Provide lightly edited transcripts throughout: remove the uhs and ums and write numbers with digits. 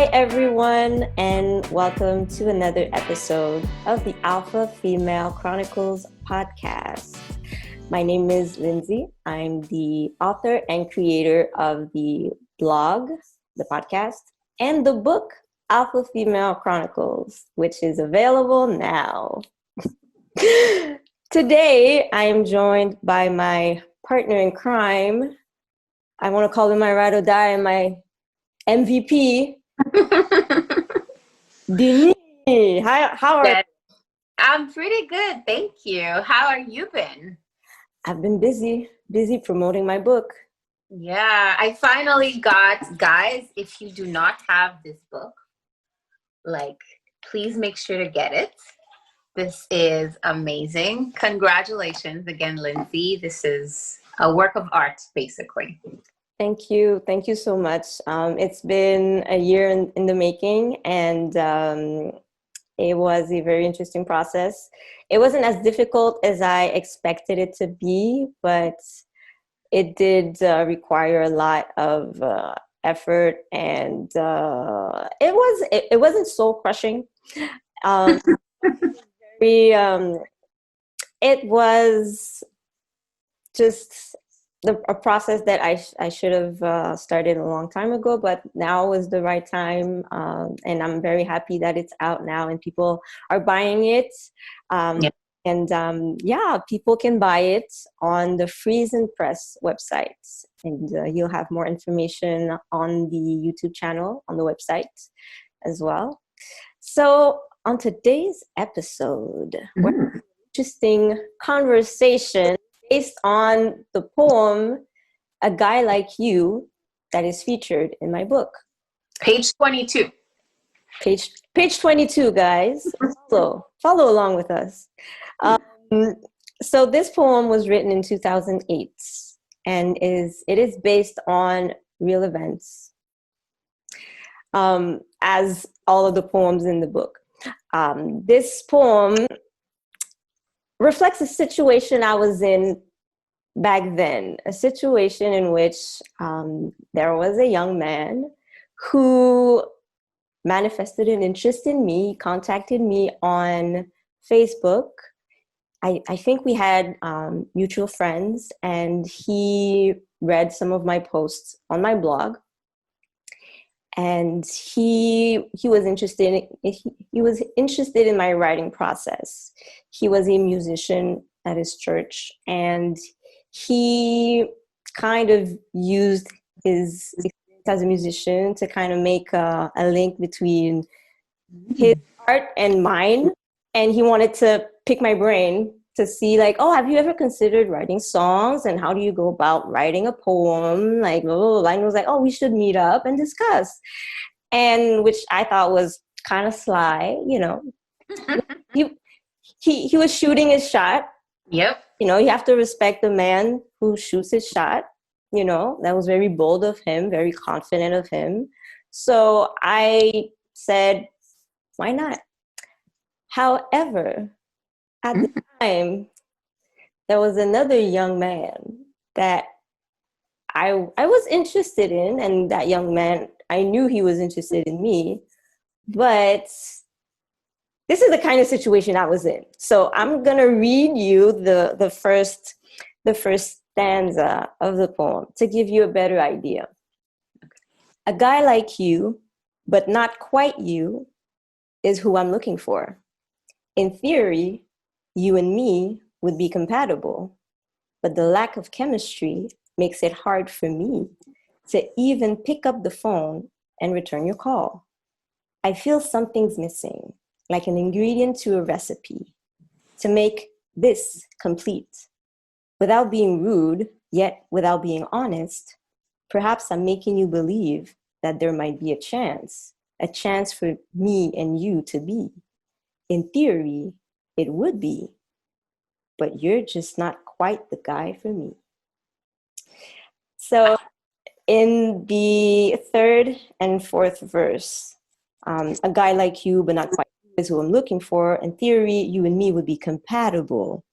Hi, everyone, and welcome to another episode of the Alpha Female Chronicles podcast. My name is Linsay. I'm the author and creator of the blog, the podcast, and the book, Alpha Female Chronicles, which is available now. Today, I am joined by my partner in crime. I want to call him my ride or die and my MVP, Dinny. How are you? I'm pretty good, thank you. How are you been? I've been busy promoting my book. Yeah, I finally got, guys, if you do not have this book, please make sure to get it. This is amazing. Congratulations again, Linsay. This is a work of art, basically. Thank you so much. It's been a year in the making, and it was a very interesting process. It wasn't as difficult as I expected it to be, but it did require a lot of effort, and it wasn't soul crushing. It was just a process that I should have started a long time ago, but now is the right time, and I'm very happy that it's out now and people are buying it. Yeah. And people can buy it on the Friesen Press website, and you'll have more information on the YouTube channel on the website as well. So on today's episode, we're having an interesting conversation based on the poem "A Guy Like You" that is featured in my book. Page 22. Page 22, guys. Follow along with us. So this poem was written in 2008 and it is based on real events, as all of the poems in the book. This poem reflects a situation I was in back then, a situation in which there was a young man who manifested an interest in me, contacted me on Facebook. I think we had mutual friends, and he read some of my posts on my blog, and he was interested in my writing process. He was a musician at his church, and he kind of used his experience as a musician to kind of make a link between his art and mine. And he wanted to pick my brain to see, like, oh, have you ever considered writing songs? And how do you go about writing a poem? Like, oh, Line was like, oh, we should meet up and discuss. And which I thought was kind of sly, you know. He was shooting his shot. Yep. You know, you have to respect the man who shoots his shot. You know, that was very bold of him, very confident of him. So I said, why not? However, at the time, there was another young man that I was interested in, and that young man, I knew he was interested in me, but this is the kind of situation I was in. So I'm gonna read you the first stanza of the poem to give you a better idea. A guy like you, but not quite you, is who I'm looking for. In theory, you and me would be compatible, but the lack of chemistry makes it hard for me to even pick up the phone and return your call. I feel something's missing, like an ingredient to a recipe, to make this complete. Without being rude, yet without being honest, perhaps I'm making you believe that there might be a chance for me and you to be. In theory, it would be, but you're just not quite the guy for me. So in the third and fourth verse, a guy like you, but not quite you, is who I'm looking for. In theory, you and me would be compatible.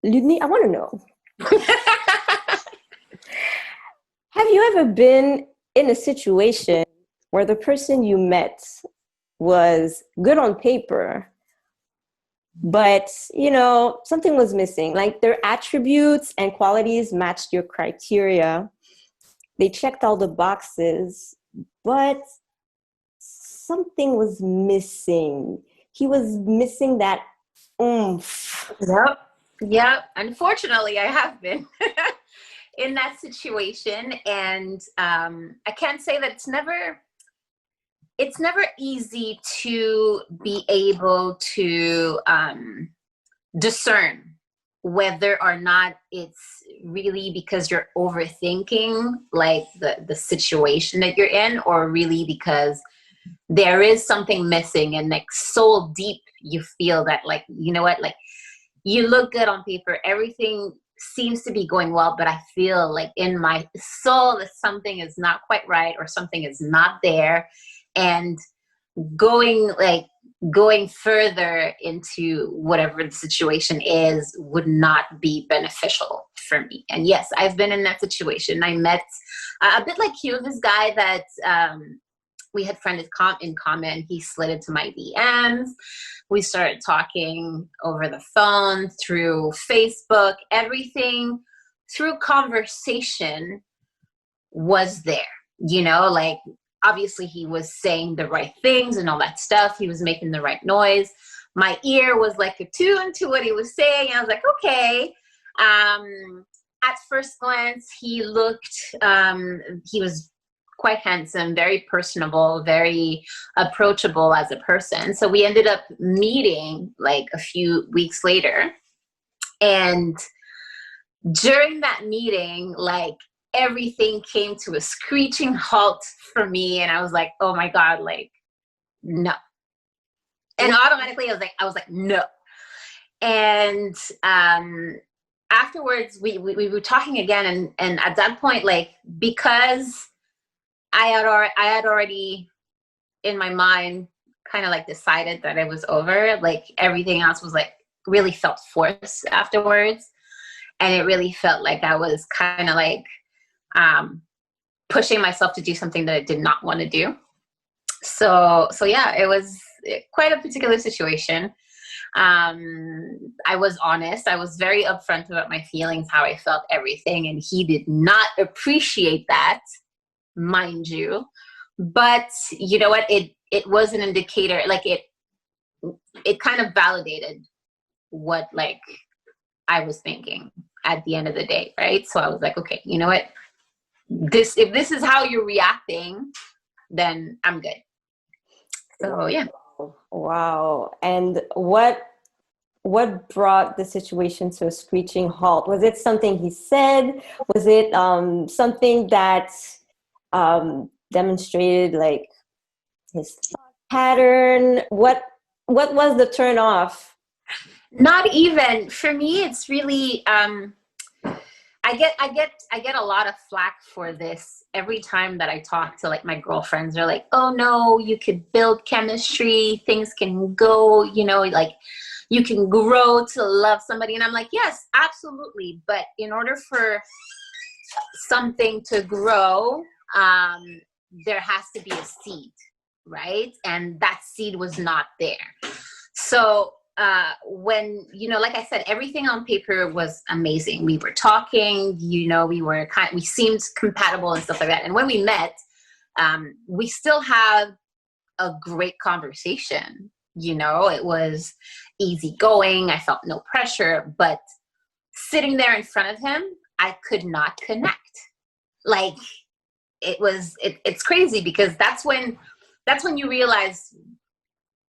Ludney, I want to know, have you ever been in a situation where the person you met was good on paper, but something was missing. Like their attributes and qualities matched your criteria. They checked all the boxes, but something was missing. He was missing that oomph. Yep. Yep. Unfortunately, I have been in that situation, and I can't say that it's never easy to be able to discern whether or not it's really because you're overthinking like the situation that you're in, or really because there is something missing, and like so deep you feel that, like, you know what, like you look good on paper, everything seems to be going well, but I feel like in my soul that something is not quite right, or something is not there. And going further into whatever the situation is would not be beneficial for me. And yes, I've been in that situation. I met a bit like you, this guy that we had friends in common. He slid into my DMs. We started talking over the phone, through Facebook. Everything through conversation was there, like obviously he was saying the right things and all that stuff. He was making the right noise. My ear was like attuned to what he was saying. I was like, okay. At first glance, he was quite handsome, very personable, very approachable as a person. So we ended up meeting like a few weeks later. And during that meeting, like everything came to a screeching halt for me. And I was like, oh my God, like, no. And automatically I was like, no. And afterwards we were talking again. And at that point, like, because I had already in my mind kind of like decided that it was over, like everything else was like really felt forced afterwards. And it really felt like I was kind of like pushing myself to do something that I did not want to do. So yeah, it was quite a particular situation. I was honest. I was very upfront about my feelings, how I felt, everything. And he did not appreciate that, mind you. But you know what? It was an indicator. Like it kind of validated what like I was thinking at the end of the day, right? So I was like, okay, you know what? If this is how you're reacting, then I'm good. So yeah. Wow. And what brought the situation to a screeching halt? Was it something he said? Was it something that demonstrated like his thought pattern? What was the turn off? Not even for me. It's really I get a lot of flack for this every time that I talk to like my girlfriends. They're like, oh no, you could build chemistry, things can go, like you can grow to love somebody. And I'm like, yes, absolutely. But in order for something to grow, there has to be a seed, right? And that seed was not there. So when, like I said, everything on paper was amazing. We were talking, we seemed compatible and stuff like that. And when we met, we still had a great conversation. It was easygoing. I felt no pressure, but sitting there in front of him, I could not connect. Like it's crazy, because that's when you realize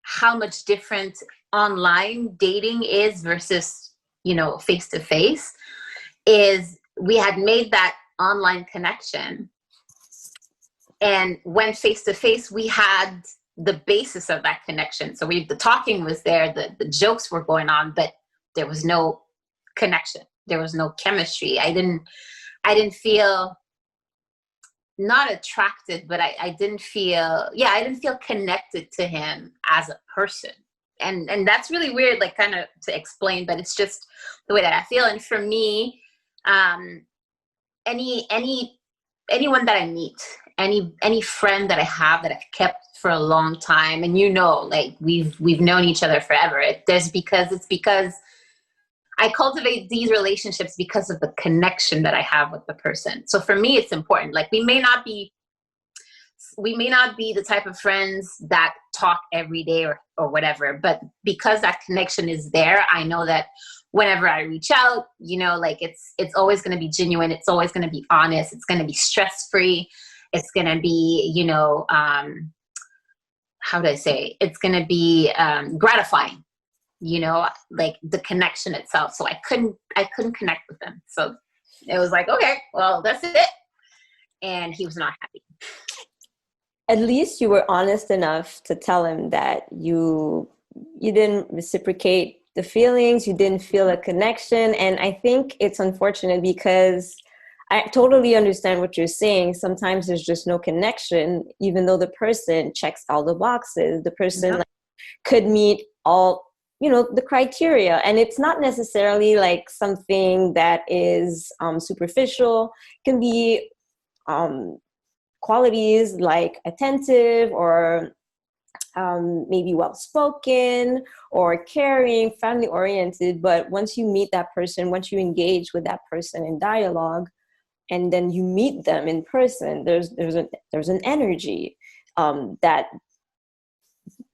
how much different online dating is versus, face to face. Is we had made that online connection, and when face to face, we had the basis of that connection. So the talking was there, the jokes were going on, but there was no connection. There was no chemistry. I didn't feel not attracted, but I didn't feel connected to him as a person. And that's really weird, like kind of to explain, but it's just the way that I feel. And for me, anyone that I meet, any friend that I have that I've kept for a long time, and like we've known each other forever. It's because I cultivate these relationships because of the connection that I have with the person. So for me, it's important. Like we may not be the type of friends that talk every day or whatever, but because that connection is there, I know that whenever I reach out, like it's always going to be genuine. It's always going to be honest. It's going to be stress-free. It's going to be, how do I say? It's going to be gratifying, like the connection itself. So I couldn't connect with him. So it was like, okay, well, that's it. And he was not happy. At least you were honest enough to tell him that you didn't reciprocate the feelings, you didn't feel a connection. And I think it's unfortunate because I totally understand what you're saying. Sometimes there's just no connection, even though the person checks all the boxes. The person could meet all, the criteria. And it's not necessarily like something that is superficial. It can be qualities like attentive or maybe well-spoken or caring, family-oriented. But once you meet that person, once you engage with that person in dialogue, and then you meet them in person, there's an energy that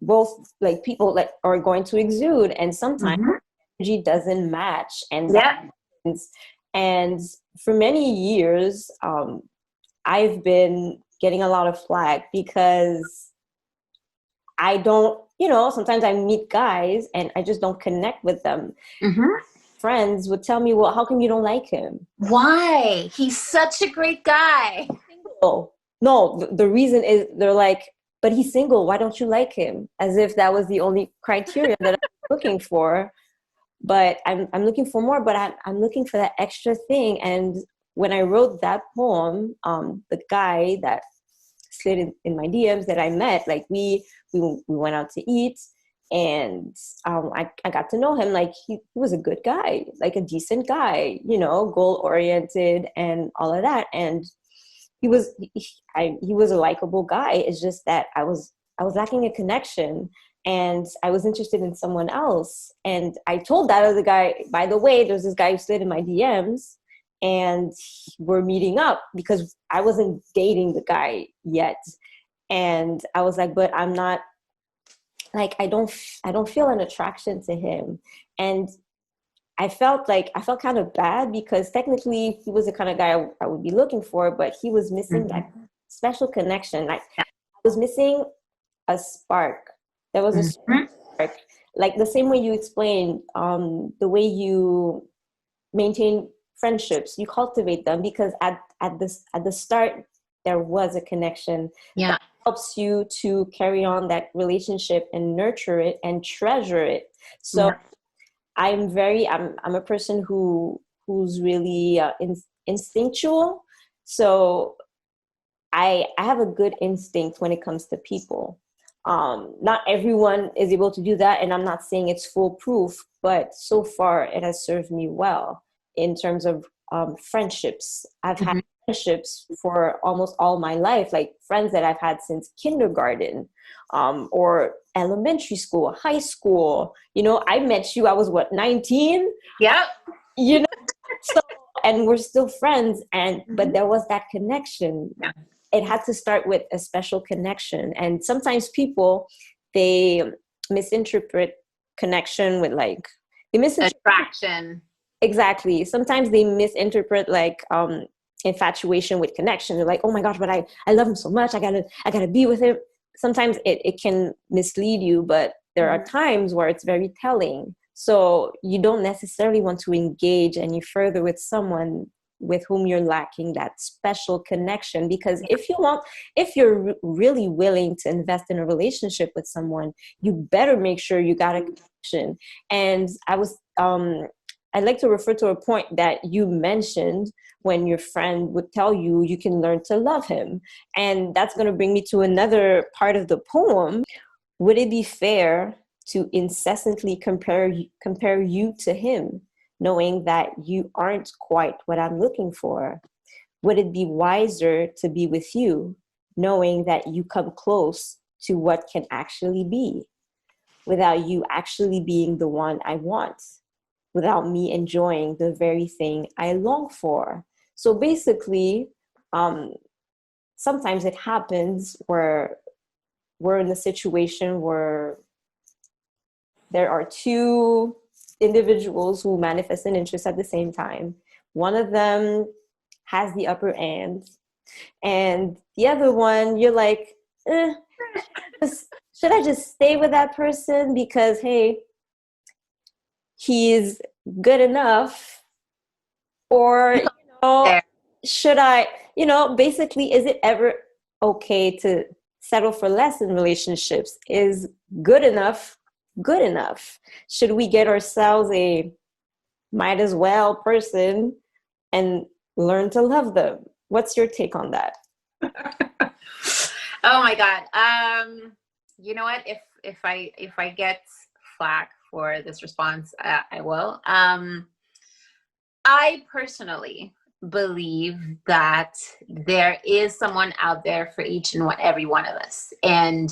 both like people like are going to exude, and sometimes energy doesn't match, and and for many years I've been getting a lot of flack because I don't, sometimes I meet guys and I just don't connect with them. Friends would tell me, well, how come you don't like him? Why? He's such a great guy. Single. No, the reason is they're like, but he's single. Why don't you like him? As if that was the only criteria that I'm looking for. But I'm looking for more, but I'm looking for that extra thing. And when I wrote that poem, the guy that slid in my DMs that I met, like we went out to eat, and I got to know him. Like he was a good guy, like a decent guy, goal oriented and all of that. And he was a likable guy. It's just that I was lacking a connection, and I was interested in someone else. And I told that other guy, by the way, there's this guy who slid in my DMs, and we're meeting up because I wasn't dating the guy yet. And I was like, but I'm not, like, I don't feel an attraction to him. And I felt kind of bad because technically he was the kind of guy I would be looking for, but he was missing that special connection. Like I was missing a spark. There was a spark, like the same way you explained, the way you maintain friendships, you cultivate them, because at the start there was a connection. That helps you to carry on that relationship and nurture it and treasure it. So I'm a person who's really instinctual. So I have a good instinct when it comes to people. Not everyone is able to do that, and I'm not saying it's foolproof, but so far it has served me well in terms of friendships. I've had friendships for almost all my life, like friends that I've had since kindergarten, or elementary school, high school. I met you, I was 19? Yeah. So, and we're still friends, but there was that connection. Yeah. It had to start with a special connection. And sometimes people, they misinterpret connection with attraction. Exactly. Sometimes they misinterpret infatuation with connection. They're like, oh my gosh, but I love him so much. I gotta be with him. Sometimes it can mislead you, but there are times where it's very telling. So you don't necessarily want to engage any further with someone with whom you're lacking that special connection, because if you're really willing to invest in a relationship with someone, you better make sure you got a connection. And I'd like to refer to a point that you mentioned when your friend would tell you you can learn to love him. And that's going to bring me to another part of the poem. Would it be fair to incessantly compare you to him, knowing that you aren't quite what I'm looking for? Would it be wiser to be with you knowing that you come close to what can actually be without you actually being the one I want, without me enjoying the very thing I long for. So basically, sometimes it happens where we're in a situation where there are two individuals who manifest an interest at the same time. One of them has the upper hand, and the other one, you're like, should I just stay with that person because, hey, he's good enough? Or, There. should I, basically, is it ever okay to settle for less in relationships? Is good enough good enough? Should we get ourselves a might as well person and learn to love them? What's your take on that? Oh my God. You know what? If I get flack for this response, I will. I personally believe that there is someone out there for each and every one of us. And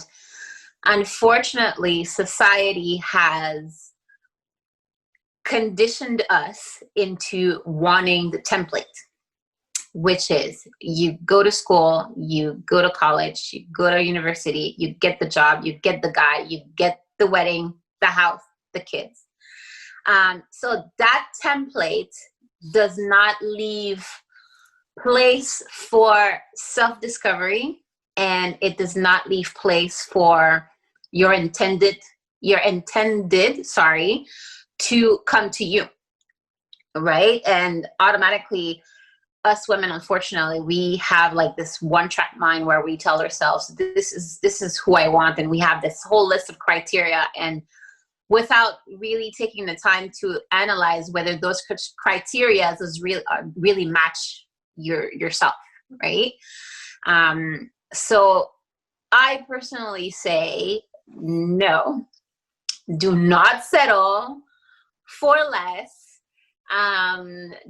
unfortunately, society has conditioned us into wanting the template, which is you go to school, you go to college, you go to university, you get the job, you get the guy, you get the wedding, the house, the kids. So that template does not leave place for self-discovery, and it does not leave place for your intended, to come to you, right? And automatically, us women, unfortunately, we have like this one-track mind where we tell ourselves, this is who I want, and we have this whole list of criteria, and without really taking the time to analyze whether those criteria really match yourself, right? So I personally say no, do not settle for less.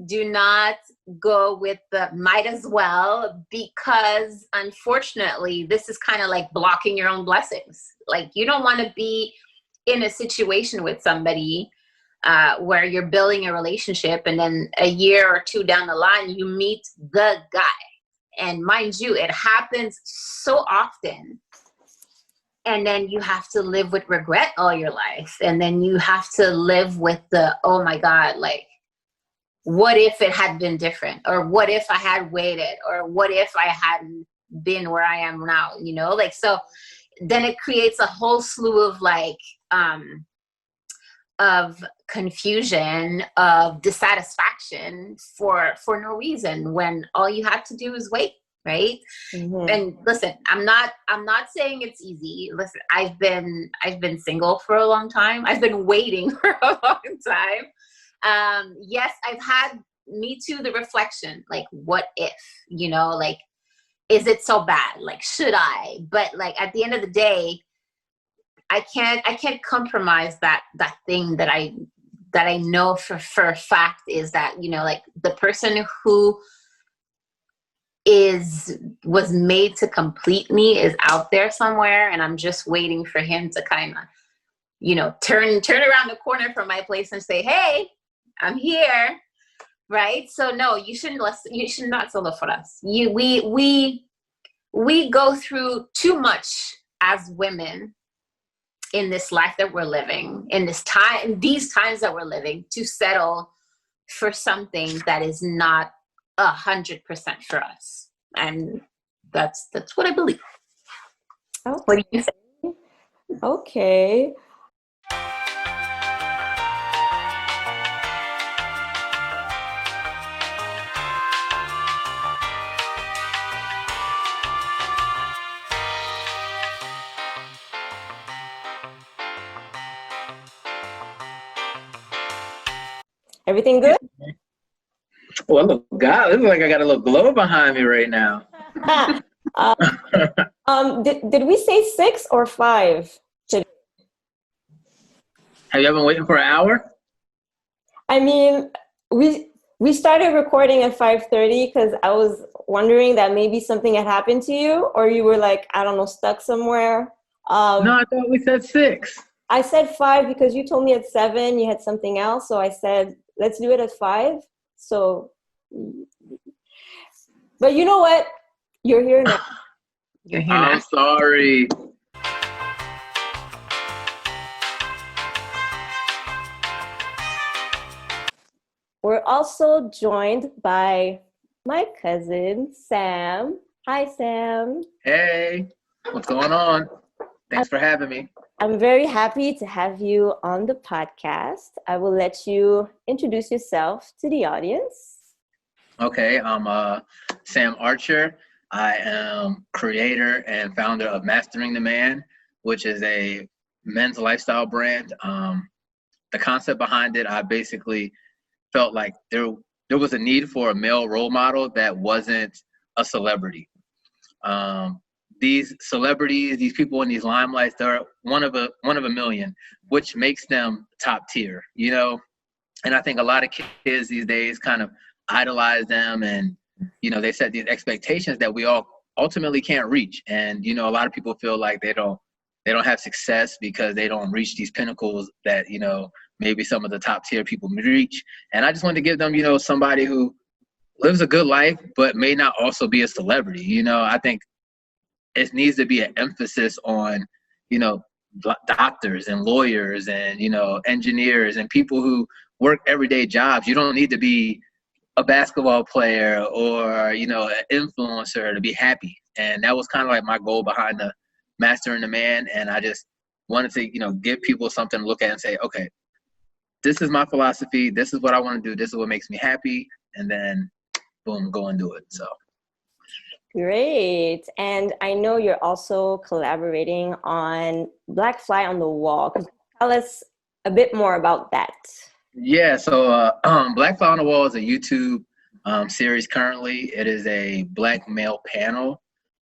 Do not go with the might as well, because unfortunately this is kind of like blocking your own blessings. Like, you don't want to be in a situation with somebody where you're building a relationship, and then a year or two down the line you meet the guy, and mind you, it happens so often, and then you have to live with regret all your life, and then you have to live with the, oh my God, like, what if it had been different, or what if I had waited, or what if I hadn't been where I am now, like, so then it creates a whole slew of like of confusion, of dissatisfaction for no reason, when all you have to do is wait, right? Mm-hmm. And listen, I'm not saying it's easy. Listen, I've been single for a long time. I've been waiting for a long time. Yes, I've had, me too, the reflection, like, what if, like, is it so bad? Like, should I? But like, at the end of the day, I can't compromise that thing that I know for a fact is that, like, the person who was made to complete me is out there somewhere, and I'm just waiting for him to kind of, turn around the corner from my place and say, hey, I'm here. Right? So no, you should not settle for us. We go through too much as women in this life that we're living, in these times that we're living, to settle for something that is not 100% for us. And that's what I believe. Okay. What do you think? Okay. Everything good? Well, look, God, it looks like I got a little glow behind me right now. Did we say 6 or 5 today? Have you been waiting for an hour? I mean, we started recording at 5:30 because I was wondering that maybe something had happened to you, or you were like, I don't know, stuck somewhere. No, I thought we said 6. I said 5 because you told me at 7 you had something else. So I said, let's do it at 5. So, but you know what? You're here now. You're here I'm now. sorry. We're also joined by my cousin, Sam. Hi, Sam. Hey, what's going on? Thanks for having me. I'm very happy to have you on the podcast. I will let you introduce yourself to the audience. Okay, I'm Sam Archer. I am creator and founder of Mastering the Man, which is a men's lifestyle brand. The concept behind it, I basically felt like there was a need for a male role model that wasn't a celebrity. These celebrities, these people in these limelights, they're one of a million, which makes them top tier, you know? And I think a lot of kids these days kind of idolize them, and, you know, they set these expectations that we all ultimately can't reach. And, you know, a lot of people feel like they don't have success because they don't reach these pinnacles that, you know, maybe some of the top tier people reach. And I just wanted to give them, you know, somebody who lives a good life, but may not also be a celebrity. You know, I think it needs to be an emphasis on, you know, doctors and lawyers and, you know, engineers and people who work everyday jobs. You don't need to be a basketball player or, you know, an influencer to be happy. And that was kind of like my goal behind the Mastering the Man. And I just wanted to, you know, give people something to look at and say, okay, this is my philosophy. This is what I want to do. This is what makes me happy. And then boom, go and do it. So. Great. And I know you're also collaborating on Black Fly on the Wall. Could you tell us a bit more about that? Yeah, so Black Fly on the Wall is a YouTube series currently. It is a Black male panel.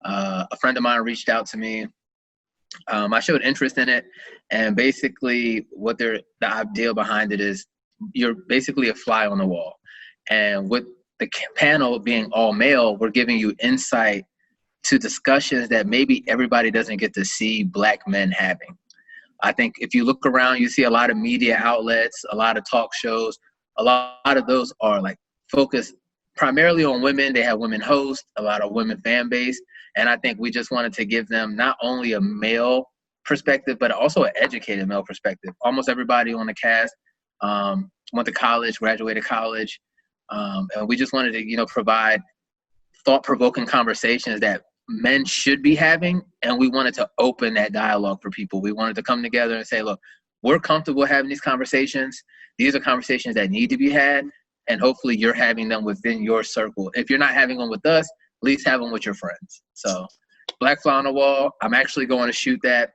A friend of mine reached out to me. I showed interest in it, and basically the idea behind it is you're basically a fly on the wall. And with the panel being all male, we're giving you insight to discussions that maybe everybody doesn't get to see Black men having. I think if you look around, you see a lot of media outlets, a lot of talk shows. A lot of those are like focused primarily on women. They have women hosts, a lot of women fan base. And I think we just wanted to give them not only a male perspective, but also an educated male perspective. Almost everybody on the cast went to college, graduated college. And we just wanted to, you know, provide thought-provoking conversations that men should be having, and we wanted to open that dialogue for people. We wanted to come together and say, look, we're comfortable having these conversations. These are conversations that need to be had, and hopefully you're having them within your circle. If you're not having them with us, at least have them with your friends. So Black Fly on the Wall, I'm actually going to shoot that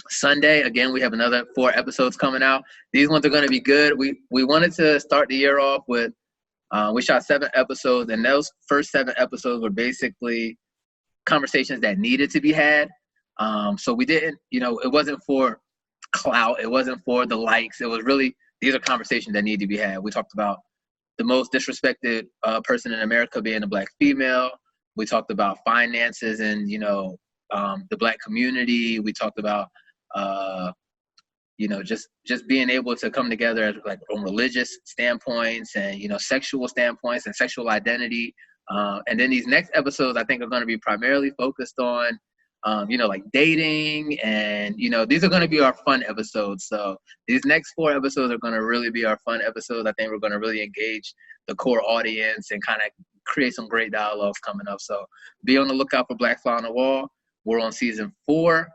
Sunday. Again, we have another 4 episodes coming out. These ones are going to be good. We wanted to start the year off with, we shot 7 episodes, and those first 7 episodes were basically conversations that needed to be had. So we didn't, you know, it wasn't for clout. It wasn't for the likes. It was really, these are conversations that need to be had. We talked about the most disrespected person in America being a Black female. We talked about finances and, you know, the Black community. We talked about, you know, just being able to come together as like on religious standpoints and, you know, sexual standpoints and sexual identity. And then these next episodes, I think, are going to be primarily focused on, you know, like dating. And, you know, these are going to be our fun episodes. So these next 4 episodes are going to really be our fun episodes. I think we're going to really engage the core audience and kind of create some great dialogues coming up. So be on the lookout for Black Fly on the Wall. We're on season 4.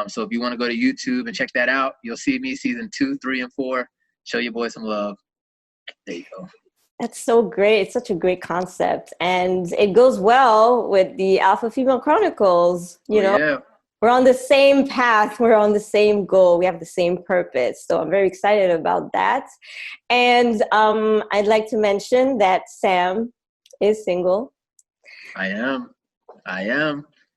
So if you want to go to YouTube and check that out, you'll see me season 2, 3, and 4. Show your boy some love. There you go. That's so great. It's such a great concept. And it goes well with the Alpha Female Chronicles. You know, yeah. We're on the same path. We're on the same goal. We have the same purpose. So I'm very excited about that. And I'd like to mention that Sam is single. I am.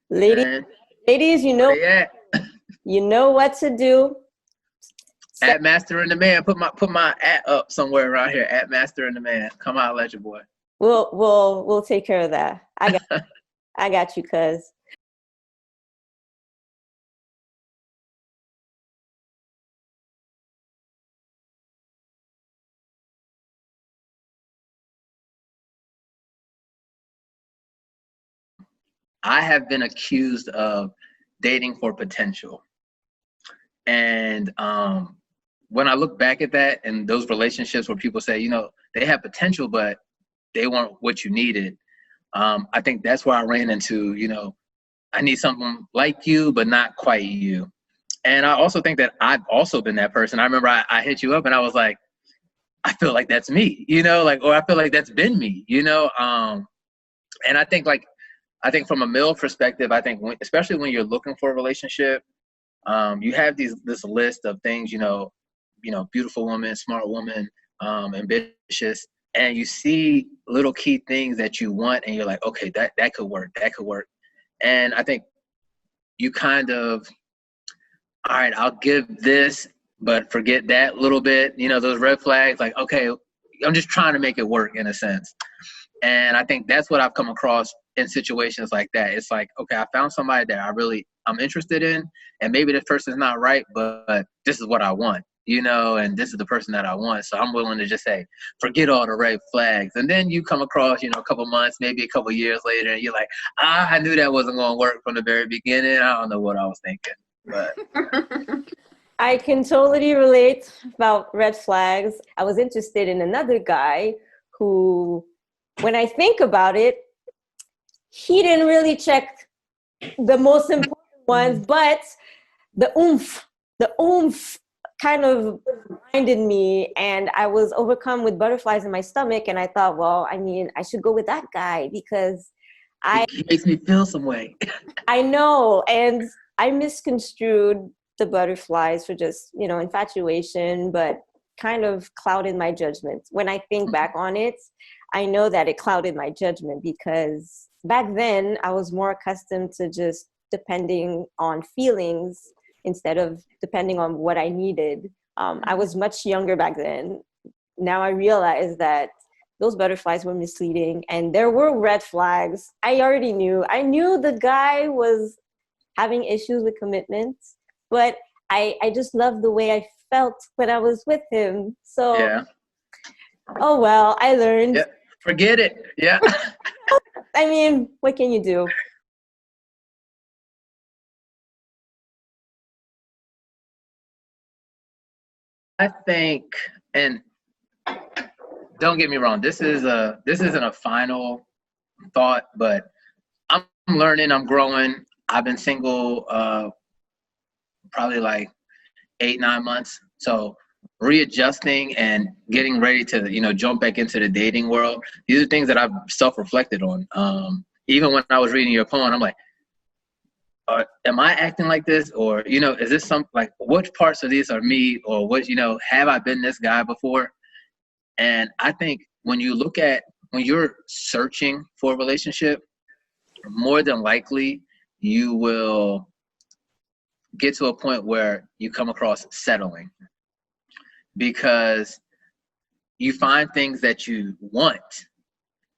Ladies, you know what to do. At Mastering the Man. Put my at up somewhere around here. At Mastering the Man. Come out, let your boy. we'll take care of that. I got you, cuz. I have been accused of dating for potential. And when I look back at that and those relationships where people say, they have potential, but they weren't what you needed. I think that's where I ran into, I need someone like you, but not quite you. And I also think that I've also been that person. I remember I hit you up and I was like, I feel like that's me, or I feel like that's been me, and I think from a male perspective, I think especially when you're looking for a relationship, you have this list of things, beautiful woman, smart woman, ambitious, and you see little key things that you want, and you're like, okay, that could work, and I think you kind of, all right, I'll give this, but forget that little bit, those red flags, like, okay, I'm just trying to make it work in a sense. And I think that's what I've come across in situations like that. It's like, okay, I found somebody that I'm interested in, and maybe this person's not right, but this is what I want, and this is the person that I want. So I'm willing to just say, forget all the red flags. And then you come across, a couple months, maybe a couple years later, and you're like, I knew that wasn't going to work from the very beginning. I don't know what I was thinking, but. I can totally relate about red flags. I was interested in another guy who, when I think about it, he didn't really check the most important ones, but the oomph kind of blinded me, and I was overcome with butterflies in my stomach, and I thought, well, I should go with that guy because he makes me feel some way. I know, and I misconstrued the butterflies for just, infatuation, but kind of clouded my judgment. When I think back on it, I know that it clouded my judgment because back then I was more accustomed to just depending on feelings instead of depending on what I needed. I was much younger back then. Now I realize that those butterflies were misleading and there were red flags. I already knew. I knew the guy was having issues with commitment, but I just loved the way I felt when I was with him. So, yeah. Oh, well, I learned. Yeah. Forget it. Yeah. What can you do? I think, and don't get me wrong, this isn't a final thought, but I'm learning, I'm growing. I've been single probably like 8-9 months. So readjusting and getting ready to, jump back into the dating world. These are things that I've self-reflected on. Even when I was reading your poem, I'm like, am I acting like this? Or, is this like, which parts of these are me? Or what, have I been this guy before? And I think when you're searching for a relationship, more than likely you will get to a point where you come across settling because you find things that you want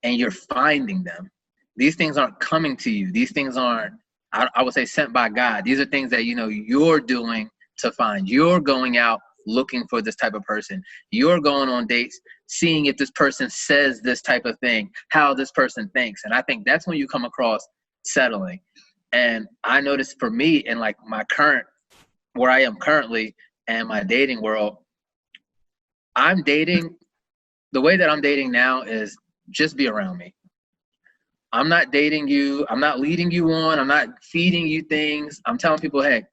and you're finding them. These things aren't coming to you. These things aren't, I would say, sent by God. These are things that, you're doing to find. You're going out looking for this type of person. You're going on dates, seeing if this person says this type of thing, how this person thinks. And I think that's when you come across settling. And I noticed for me in like where I am currently and my dating world, the way that I'm dating now is just be around me. I'm not dating you. I'm not leading you on. I'm not feeding you things. I'm telling people, hey,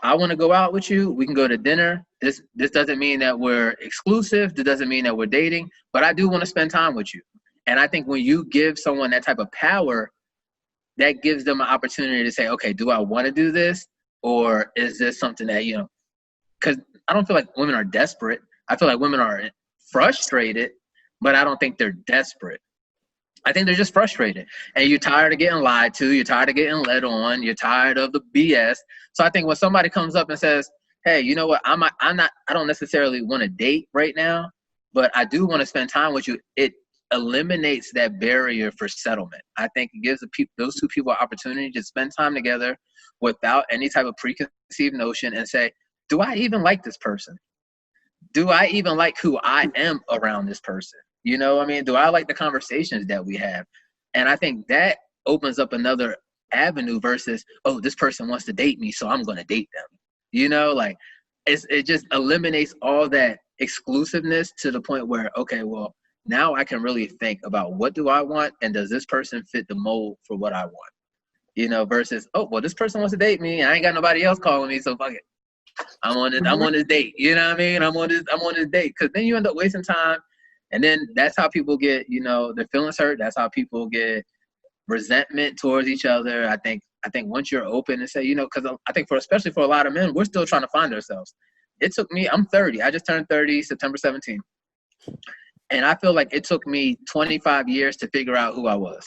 I want to go out with you. We can go to dinner. This doesn't mean that we're exclusive. This doesn't mean that we're dating, but I do want to spend time with you. And I think when you give someone that type of power, that gives them an opportunity to say, okay, do I want to do this? Or is this something that, because I don't feel like women are desperate. I feel like women are frustrated, but I don't think they're desperate. I think they're just frustrated. And you're tired of getting lied to. You're tired of getting led on. You're tired of the BS. So I think when somebody comes up and says, hey, you know what? I don't necessarily want to date right now, but I do want to spend time with you. It eliminates that barrier for settlement. I think it gives those two people an opportunity to spend time together without any type of preconceived notion and say, do I even like this person? Do I even like who I am around this person? You know what I mean? Do I like the conversations that we have? And I think that opens up another avenue versus, oh, this person wants to date me, so I'm going to date them. You know, like it just eliminates all that exclusiveness to the point where, okay, well, now I can really think about what do I want and does this person fit the mold for what I want? You know, versus, oh, well, this person wants to date me and I ain't got nobody else calling me, so fuck it. I'm on this date. You know what I mean? I'm on this date. Because then you end up wasting time. And then that's how people get, you know, their feelings hurt. That's how people get resentment towards each other. I think once you're open and say, you know, because I think especially for a lot of men, we're still trying to find ourselves. It took me, I'm 30. I just turned 30 September 17th. And I feel like it took me 25 years to figure out who I was.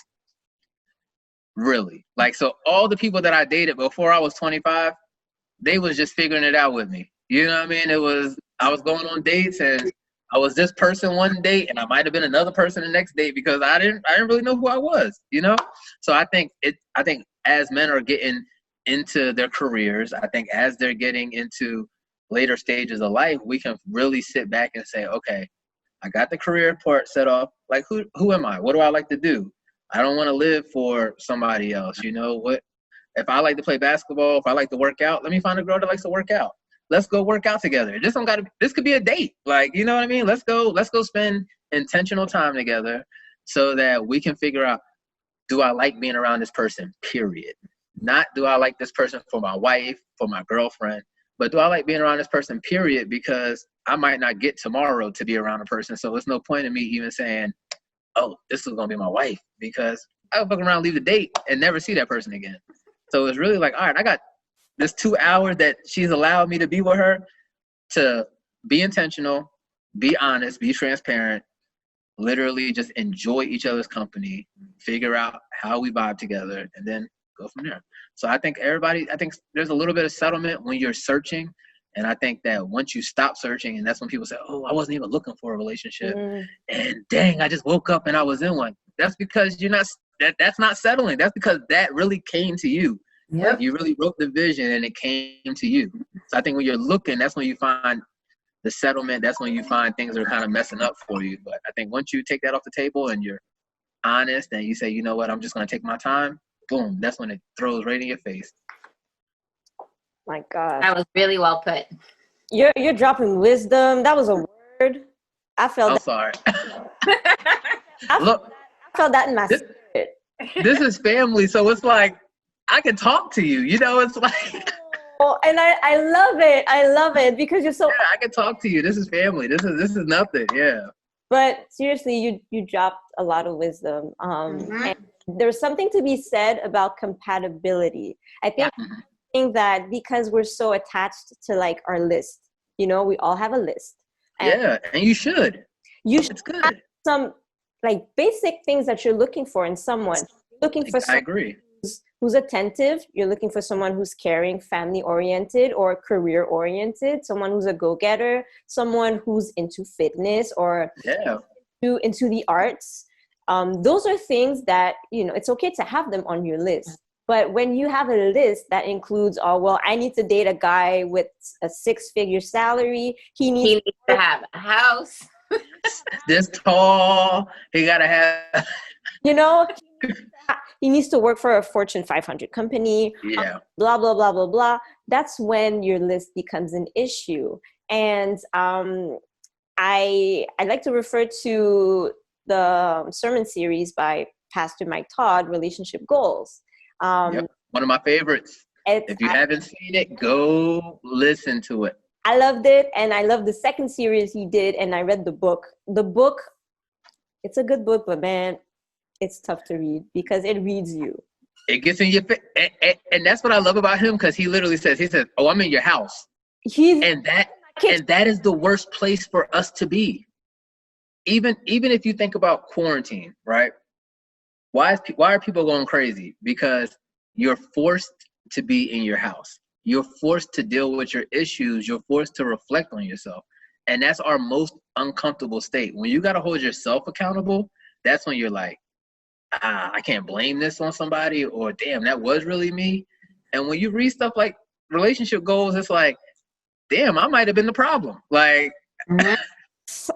Really. Like, so all the people that I dated before I was 25, they was just figuring it out with me. You know what I mean? I was going on dates and I was this person one date and I might have been another person the next date because I didn't really know who I was, you know? So I think as men are getting into their careers, I think as they're getting into later stages of life, we can really sit back and say, okay, I got the career part set off. Like, who am I? What do I like to do? I don't want to live for somebody else. You know what? If I like to play basketball, if I like to work out, let me find a girl that likes to work out. Let's go work out together. This could be a date. Like, you know what I mean? Let's go spend intentional time together so that we can figure out, do I like being around this person, period. Not do I like this person for my wife, for my girlfriend, but do I like being around this person, period, because I might not get tomorrow to be around a person. So there's no point in me even saying, oh, this is going to be my wife, because I'll fuck around, leave the date, and never see that person again. So it's really like, all right, I got this 2 hours that she's allowed me to be with her to be intentional, be honest, be transparent, literally just enjoy each other's company, figure out how we vibe together, and then go from there. So I think there's a little bit of settlement when you're searching. And I think that once you stop searching, and that's when people say, oh, I wasn't even looking for a relationship. And dang, I just woke up and I was in one. That's because that's not settling. That's because that really came to you. Yep. Like you really wrote the vision and it came to you. So I think when you're looking, that's when you find the settlement. That's when you find things are kind of messing up for you. But I think once you take that off the table and you're honest and you say, you know what, I'm just going to take my time, boom, that's when it throws right in your face. My God. That was really well put. You're dropping wisdom. That was a word. I felt I'm sorry. I felt that in my spirit. This is family, so it's like I can talk to you. You know, it's like oh, and I love it. I love it because you're so I can talk to you. This is family. This is nothing. Yeah. But seriously, you dropped a lot of wisdom. And there's something to be said about compatibility. I think that because we're so attached to like our list, you know, we all have a list. And and you should. It's good. Have some like basic things that you're looking for in someone. You're looking for someone, I agree. Who's attentive. You're looking for someone who's caring, family oriented or career oriented, someone who's a go-getter, someone who's into fitness or into the arts. Those are things that, you know, it's okay to have them on your list. But when you have a list that includes, oh, well, I need to date a guy with a 6-figure salary. He needs to have a house. This tall. He got to have, you know, he needs to work for a Fortune 500 company. Blah, blah, blah, blah, blah. That's when your list becomes an issue. And I like to refer to the sermon series by Pastor Mike Todd, Relationship Goals. One of my favorites. If you haven't seen it, go listen to it. I loved it, and I loved the second series he did, and I read the book. The book, it's a good book, but man, it's tough to read because it reads you. It gets in your face, and that's what I love about him, because he literally says, oh, I'm in your house. And that is the worst place for us to be. Even if you think about quarantine, right? Why are people going crazy? Because you're forced to be in your house. You're forced to deal with your issues. You're forced to reflect on yourself. And that's our most uncomfortable state. When you got to hold yourself accountable, that's when you're like, I can't blame this on somebody, or damn, that was really me. And when you read stuff like relationship goals, it's like, damn, I might have been the problem. Like,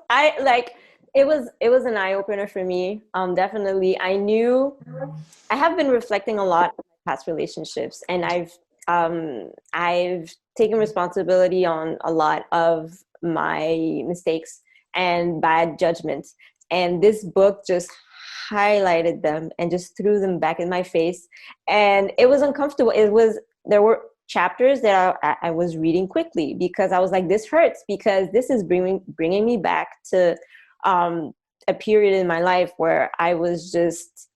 I like it was an eye opener for me. Definitely, I have been reflecting a lot on my past relationships, and I've taken responsibility on a lot of my mistakes and bad judgments. And this book just highlighted them and just threw them back in my face. And it was uncomfortable. There were chapters that I was reading quickly because I was like, this hurts, because this is bringing me back to a period in my life where I was just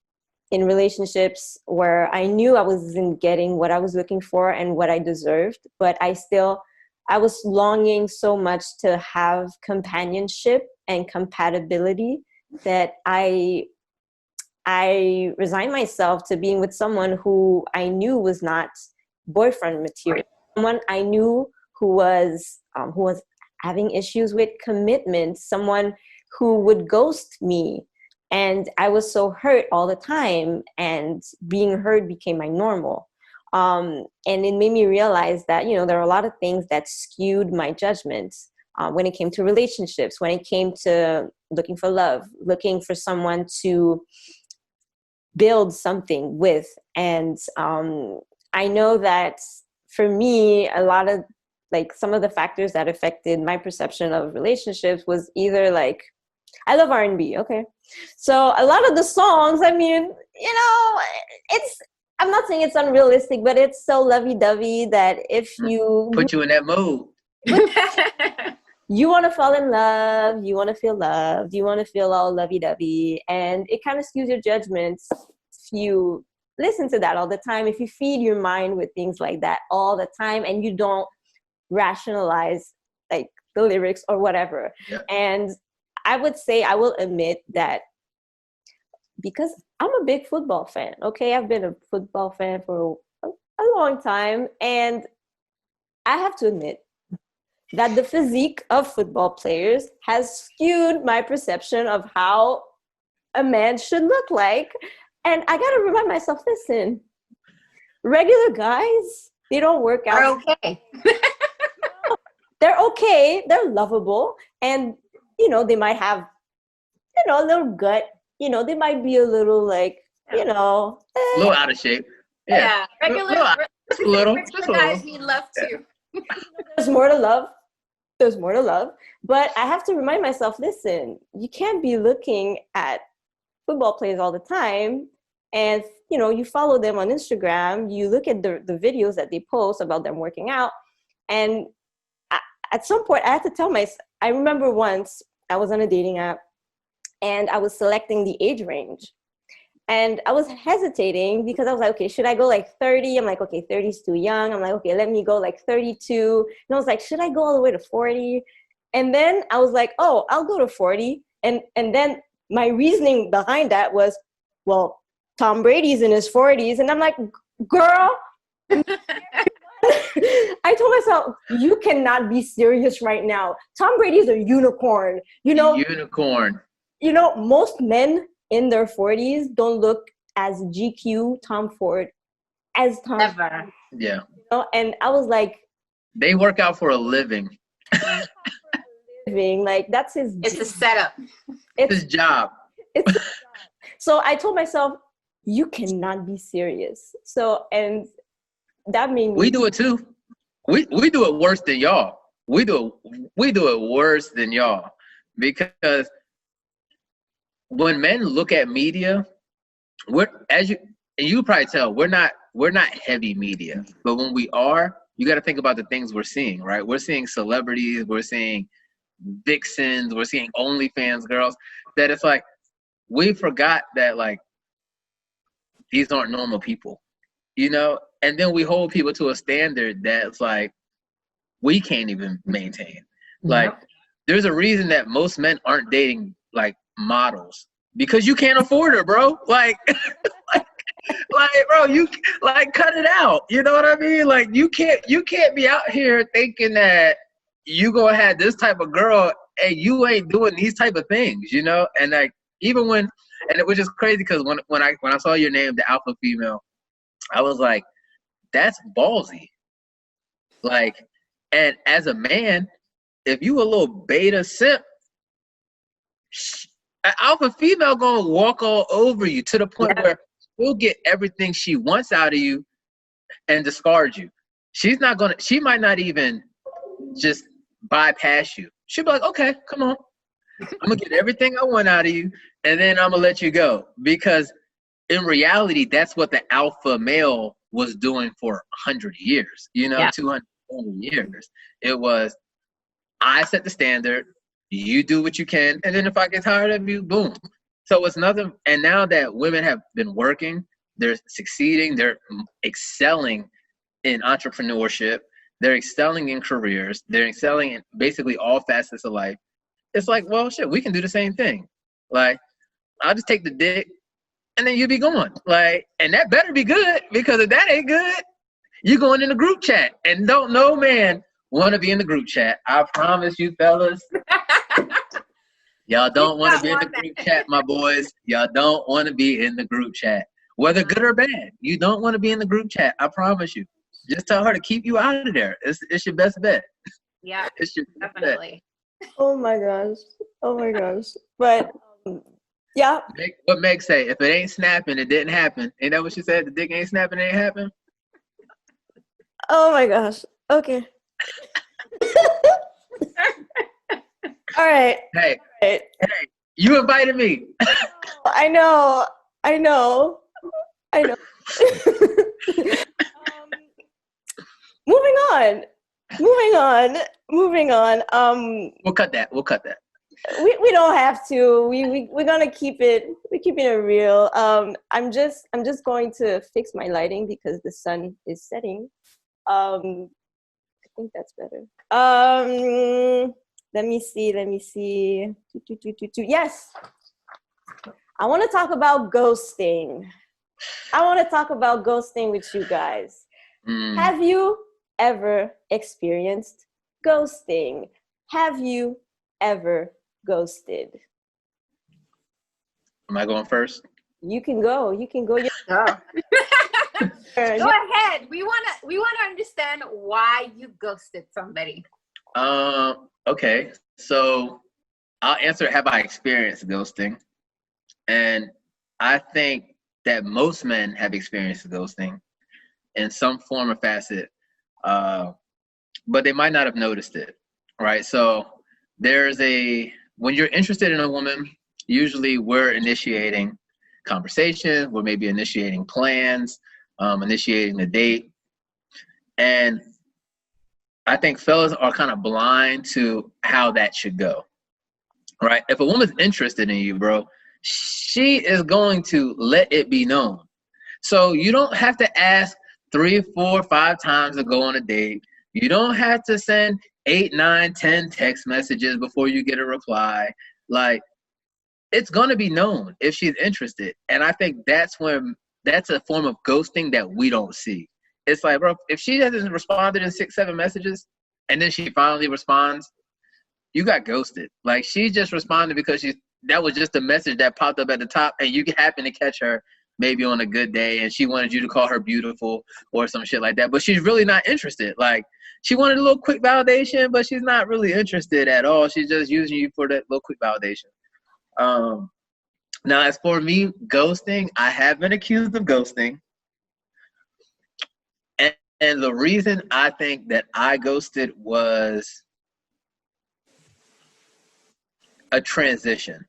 in relationships where I knew I wasn't getting what I was looking for and what I deserved, but I was longing so much to have companionship and compatibility that I resigned myself to being with someone who I knew was not boyfriend material, someone I knew who was having issues with commitment, someone who would ghost me. And I was so hurt all the time, and being hurt became my normal. And it made me realize that, there are a lot of things that skewed my judgments when it came to relationships, when it came to looking for love, looking for someone to build something with. And I know that for me, a lot of some of the factors that affected my perception of relationships was either I love R&B. Okay. So a lot of the songs, I mean, I'm not saying it's unrealistic, but it's so lovey-dovey that if you put you in that mood, you want to fall in love, you want to feel loved, you want to feel all lovey-dovey, and it kind of skews your judgments if you listen to that all the time, if you feed your mind with things like that all the time and you don't rationalize the lyrics or whatever. Yeah. And I will admit that because I'm a big football fan, okay? I've been a football fan for a long time, and I have to admit that the physique of football players has skewed my perception of how a man should look like. And I got to remind myself, listen, regular guys, they don't work out. They're okay. They're okay. They're lovable. And, they might have, a little gut. They might be a little a little out of shape. Yeah. Regular guys little. need love too. There's more to love. There's more to love. But I have to remind myself, listen, you can't be looking at football players all the time. And, you follow them on Instagram. You look at the videos that they post about them working out. And at some point, I had to tell myself, I remember once I was on a dating app and I was selecting the age range. And I was hesitating because I was like, okay, should I go 30? I'm like, okay, 30 is too young. I'm like, okay, let me go 32. And I was like, should I go all the way to 40? And then I was like, oh, I'll go to 40. And then my reasoning behind that was, well, Tom Brady's in his 40s. And I'm like, girl, I told myself, you cannot be serious right now. Tom Brady's a unicorn. Unicorn. Most men in their 40s don't look as GQ Tom Ford as Tom. Never. Yeah. And I was like, they work out for a living. That's his. It's a setup. It's his job. So I told myself, you cannot be serious. So, and that made me. We do it too. We do it worse than y'all. We do it worse than y'all, because when men look at media, you probably tell, we're not heavy media, but when we are, you got to think about the things we're seeing, right? We're seeing celebrities, we're seeing vixens, we're seeing OnlyFans girls, that it's like, we forgot that these aren't normal people, and then we hold people to a standard that's we can't even maintain. There's a reason that most men aren't dating models, because you can't afford her, bro. Bro, you cut it out. You know what I mean? You can't be out here thinking that you gonna have this type of girl and you ain't doing these type of things, and even when, and it was just crazy because when I saw your name, the alpha female, I was like, that's ballsy. Like, and as a man, if you a little beta simp, an alpha female gonna walk all over you to the point where she'll get everything she wants out of you and discard you. She might not even just bypass you. She'll be like, okay, come on. I'm gonna get everything I want out of you, and then I'm gonna let you go. Because in reality, that's what the alpha male was doing for 100 years, 200 years. It was, I set the standard, you do what you can, and then if I get tired of you, boom. So it's nothing. And now that women have been working, they're succeeding, they're excelling in entrepreneurship, they're excelling in careers, they're excelling in basically all facets of life. It's like, well, shit, we can do the same thing. Like, I'll just take the dick, and then you be gone. Like, and that better be good, because if that ain't good, you going in the group chat, and don't no man want to be in the group chat. I promise you, fellas. Y'all don't want to be in the group chat, my boys. Y'all don't want to be in the group chat. Whether good or bad, you don't want to be in the group chat. I promise you. Just tell her to keep you out of there. It's your best bet. Yeah, it's your definitely. Bet. Oh my gosh. But yeah. What Meg say? If it ain't snapping, it didn't happen. Ain't that what she said? The dick ain't snapping, it ain't happen? Oh my gosh. Okay. All right. Hey, all right. Hey, you invited me. I know. Moving on. We'll cut that. We don't have to. We're gonna keep it. We're keeping it real. I'm just going to fix my lighting because the sun is setting. I think that's better. Let me see. Yes. I want to talk about ghosting. With you guys. Have you ever experienced ghosting? Have you ever ghosted? Am I going first? You can go. Go ahead. We wanna understand why you ghosted somebody. Okay. So I'll answer, have I experienced ghosting? And I think that most men have experienced ghosting in some form or facet, but they might not have noticed it, right? So when you're interested in a woman, usually we're initiating conversation, we're maybe initiating plans, initiating a date. And I think fellas are kind of blind to how that should go, right? If a woman's interested in you, bro, she is going to let it be known. So you don't have to ask 3, 4, 5 times to go on a date. You don't have to send 8, 9, 10 text messages before you get a reply. Like, it's going to be known if she's interested. And I think that's a form of ghosting that we don't see. It's like, bro, if she hasn't responded in 6, 7 messages, and then she finally responds, you got ghosted. Like, she just responded because that was just a message that popped up at the top, and you happen to catch her maybe on a good day, and she wanted you to call her beautiful or some shit like that. But she's really not interested. Like, she wanted a little quick validation, but she's not really interested at all. She's just using you for that little quick validation. Now, as for me, ghosting, I have been accused of ghosting. And the reason I think that I ghosted was a transition,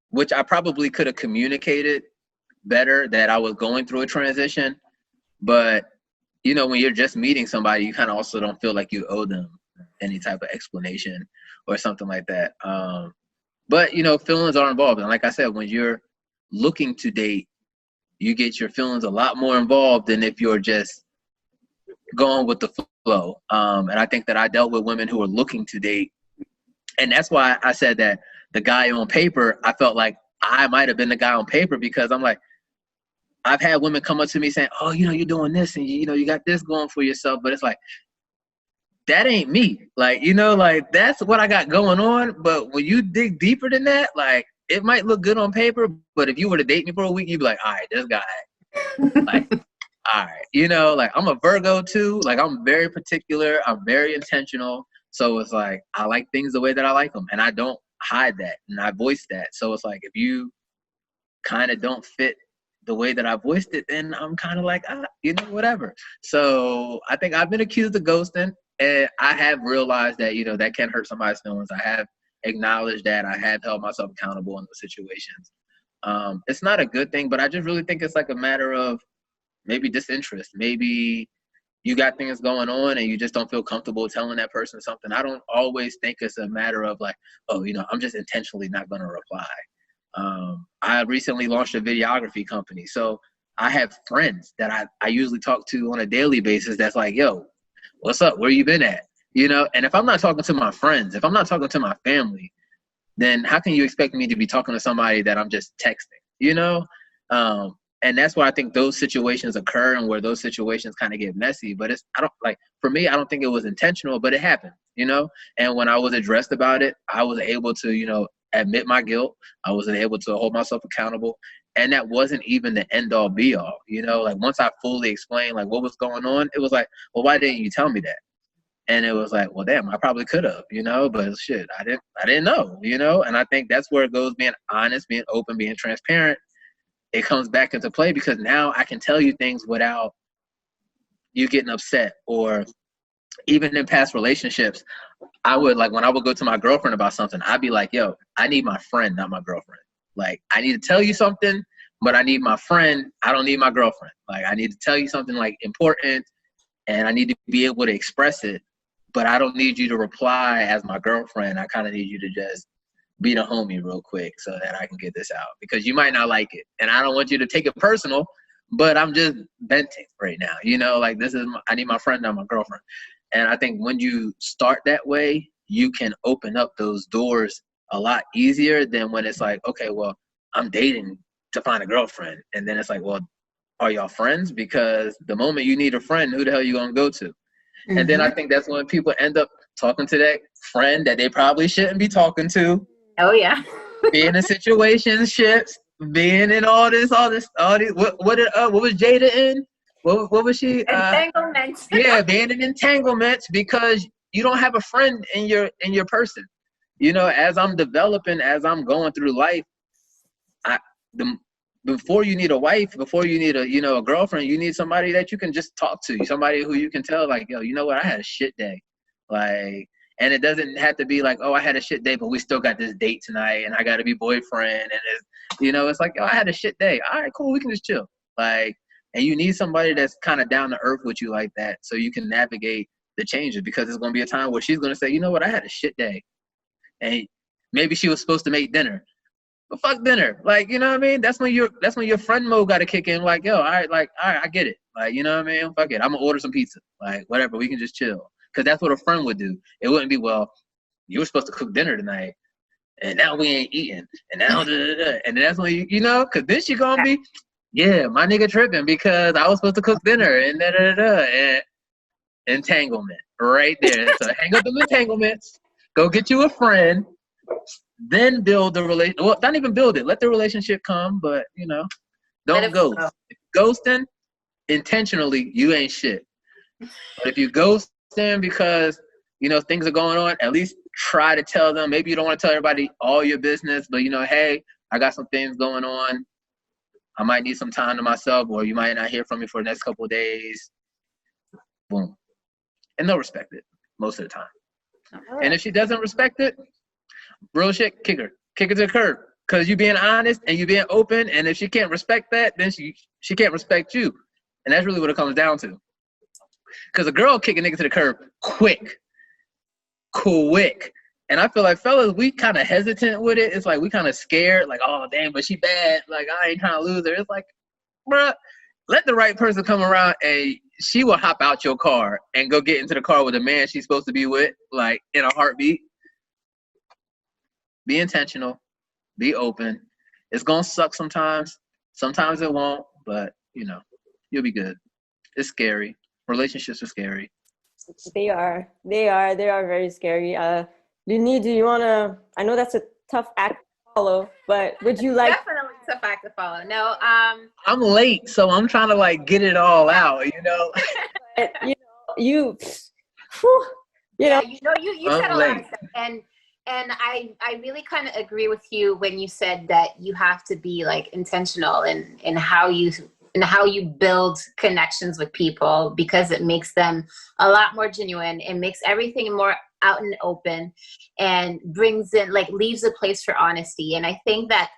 which I probably could have communicated better that I was going through a transition. But, when you're just meeting somebody, you kind of also don't feel like you owe them any type of explanation or something like that. But, feelings are involved. And like I said, when you're looking to date, you get your feelings a lot more involved than if you're just going with the flow. And I think that I dealt with women who were looking to date. And that's why I said that the guy on paper, I felt like I might have been the guy on paper, because I'm like, I've had women come up to me saying, oh, you're doing this and, you got this going for yourself. But it's like, that ain't me. Like, you know, like that's what I got going on. But when you dig deeper than that, like it might look good on paper, but if you were to date me for a week, you'd be like, all right, this guy, like, all right, you know, like I'm a Virgo too. Like I'm very particular. I'm very intentional. So it's like, I like things the way that I like them, and I don't hide that and I voice that. So it's like, if you kind of don't fit the way that I voiced it, then I'm kind of like, you know, whatever. So I think I've been accused of ghosting, and I have realized that, you know, that can hurt somebody's feelings. I have acknowledged that. I have held myself accountable in those situations. It's not a good thing, but I just really think it's like a matter of maybe disinterest. Maybe you got things going on and you just don't feel comfortable telling that person something. I don't always think it's a matter of like, oh, you know, I'm just intentionally not going to reply. I recently launched a videography company. So I have friends that I usually talk to on a daily basis that's like, yo, what's up? Where you been at? You know, and if I'm not talking to my friends, if I'm not talking to my family, then how can you expect me to be talking to somebody that I'm just texting, you know? And that's why I think those situations occur and where those situations kind of get messy. But for me, I don't think it was intentional, but it happened, you know? And when I was addressed about it, I was able to, you know, admit my guilt. I was able to hold myself accountable. And that wasn't even the end all be all, you know? Like once I fully explained like what was going on, it was like, well, why didn't you tell me that? And it was like, well, damn, I probably could have, you know, but shit, I didn't know, you know? And I think that's where it goes, being honest, being open, being transparent. It comes back into play because now I can tell you things without you getting upset. Or even in past relationships, I would, like, when I would go to my girlfriend about something, I'd be like, yo, I need my friend, not my girlfriend. Like, I need to tell you something, but I need my friend. I don't need my girlfriend. Like, I need to tell you something like important, and I need to be able to express it, but I don't need you to reply as my girlfriend. I kind of need you to just be the homie real quick so that I can get this out, because you might not like it. And I don't want you to take it personal, but I'm just venting right now. You know, like I need my friend, not my girlfriend. And I think when you start that way, you can open up those doors a lot easier than when it's like, okay, well, I'm dating to find a girlfriend. And then it's like, well, are y'all friends? Because the moment you need a friend, who the hell are you going to go to? Mm-hmm. And then I think that's when people end up talking to that friend that they probably shouldn't be talking to. Oh yeah. Being in situationships, being in all these. What was Jada in? What was she? Entanglements. Yeah, being in entanglements because you don't have a friend in your person. You know, as I'm developing, as I'm going through life, before you need a wife, before you need a girlfriend, you need somebody that you can just talk to, somebody who you can tell like, yo, you know what, I had a shit day, like. And it doesn't have to be like, oh, I had a shit day, but we still got this date tonight, and I got to be boyfriend, and it's like, yo, I had a shit day. All right, cool, we can just chill, like. And you need somebody that's kind of down to earth with you like that, so you can navigate the changes, because there's gonna be a time where she's gonna say, you know what, I had a shit day, and maybe she was supposed to make dinner, but fuck dinner, like, you know what I mean? That's when your friend mode got to kick in, like, yo, all right, I get it, like, you know what I mean? Fuck it, I'm gonna order some pizza, like, whatever, we can just chill. Because that's what a friend would do. It wouldn't be, well, you were supposed to cook dinner tonight, and now we ain't eating, and now, and that's when you know, because then she gonna be, yeah, my nigga tripping because I was supposed to cook dinner, and and entanglement right there. So hang up the entanglements, go get you a friend, then build the relationship. Well, not even build it. Let the relationship come, but, you know, don't ghost. If ghosting intentionally, you ain't shit. But if you ghost them because, you know, things are going on, at least try to tell them. Maybe you don't want to tell everybody all your business, but, you know, hey, I got some things going on. I might need some time to myself, or you might not hear from me for the next couple of days. Boom. And they'll respect it most of the time. And if she doesn't respect it, real shit, kick her to the curb, because you being honest and you being open. And if she can't respect that, then she can't respect you. And that's really what it comes down to. Because a girl kick a nigga to the curb quick. And I feel like fellas, we kind of hesitant with it. It's like we kind of scared, like, oh, damn, but she bad. Like, I ain't trying to lose her. It's like, bruh, let the right person come around, and she will hop out your car and go get into the car with a man she's supposed to be with, like, in a heartbeat. Be intentional. Be open. It's going to suck sometimes. Sometimes it won't, but, you know, you'll be good. It's scary. Relationships are scary. They are very scary. Dinny, do you wanna? I know that's a tough act to follow, but would you like? Definitely it's a fact to follow. No, I'm late, so I'm trying to like get it all out, you know. Whew, yeah, you I'm said a lot late. of stuff, and I really kind of agree with you when you said that you have to be like intentional in how you build connections with people, because it makes them a lot more genuine. It makes everything more out and open, and brings in, like, leaves a place for honesty. And I think that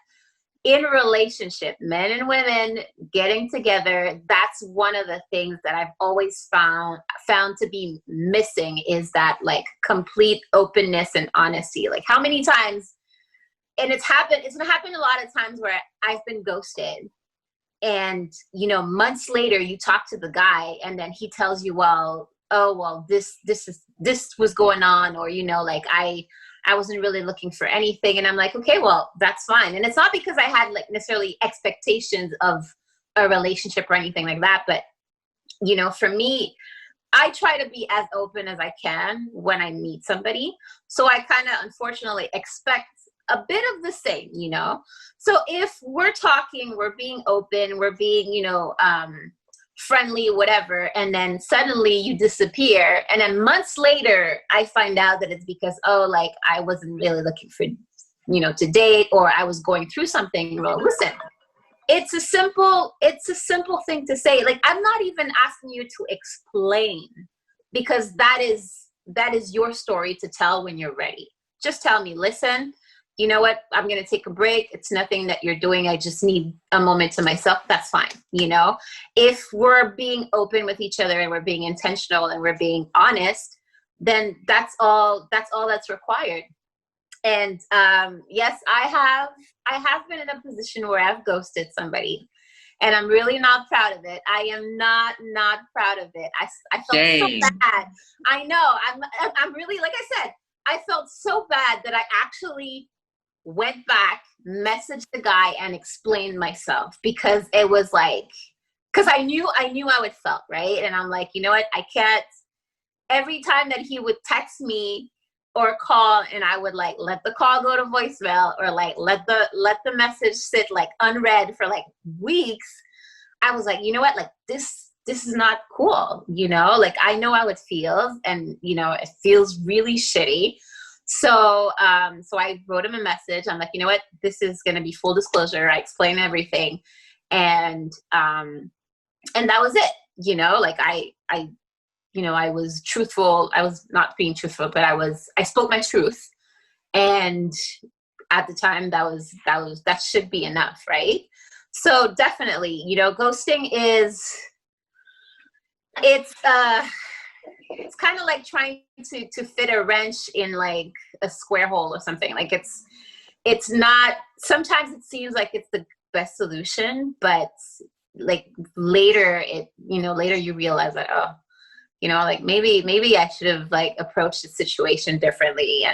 in relationship, men and women getting together, that's one of the things that I've always found to be missing, is that like complete openness and honesty. Like, how many times, and it's gonna happen a lot of times where I've been ghosted, and months later you talk to the guy, and then he tells you, well, oh well, this was going on, or like I wasn't really looking for anything. And I'm like, okay, well, that's fine. And it's not because I had like necessarily expectations of a relationship or anything like that. But, for me, I try to be as open as I can when I meet somebody. So I kind of unfortunately expect a bit of the same, So if we're talking, we're being open, we're being, friendly, whatever, and then suddenly you disappear, and then months later I find out that it's because, oh, like I wasn't really looking for to date, or I was going through something. Well, listen, it's a simple thing to say. Like, I'm not even asking you to explain, because that is your story to tell when you're ready. Just tell me, listen, you know what, I'm going to take a break. It's nothing that you're doing. I just need a moment to myself. That's fine. If we're being open with each other and we're being intentional and we're being honest, then that's all that's required. And yes, I have been in a position where I've ghosted somebody, and I'm really not proud of it. I am not proud of it. I felt Shame. so bad. I know. I'm really, like I said, I felt so bad that I actually went back, messaged the guy, and explained myself, because it was like, because I knew how it felt, right? And I'm like, you know what? I can't. Every time that he would text me or call, and I would like let the call go to voicemail, or like let the message sit like unread for like weeks, I was like, you know what? Like, this is not cool, Like, I know how it feels, and it feels really shitty. So I wrote him a message. I'm like, you know what? This is going to be full disclosure. I explained everything. And that was it. Like I was truthful. I was not being truthful, but I spoke my truth. And at the time that should be enough. Right. So definitely, ghosting it's kind of like trying to fit a wrench in like a square hole or something. Like, it's not, sometimes it seems like it's the best solution, but like later later you realize that, oh, like maybe I should have like approached the situation differently.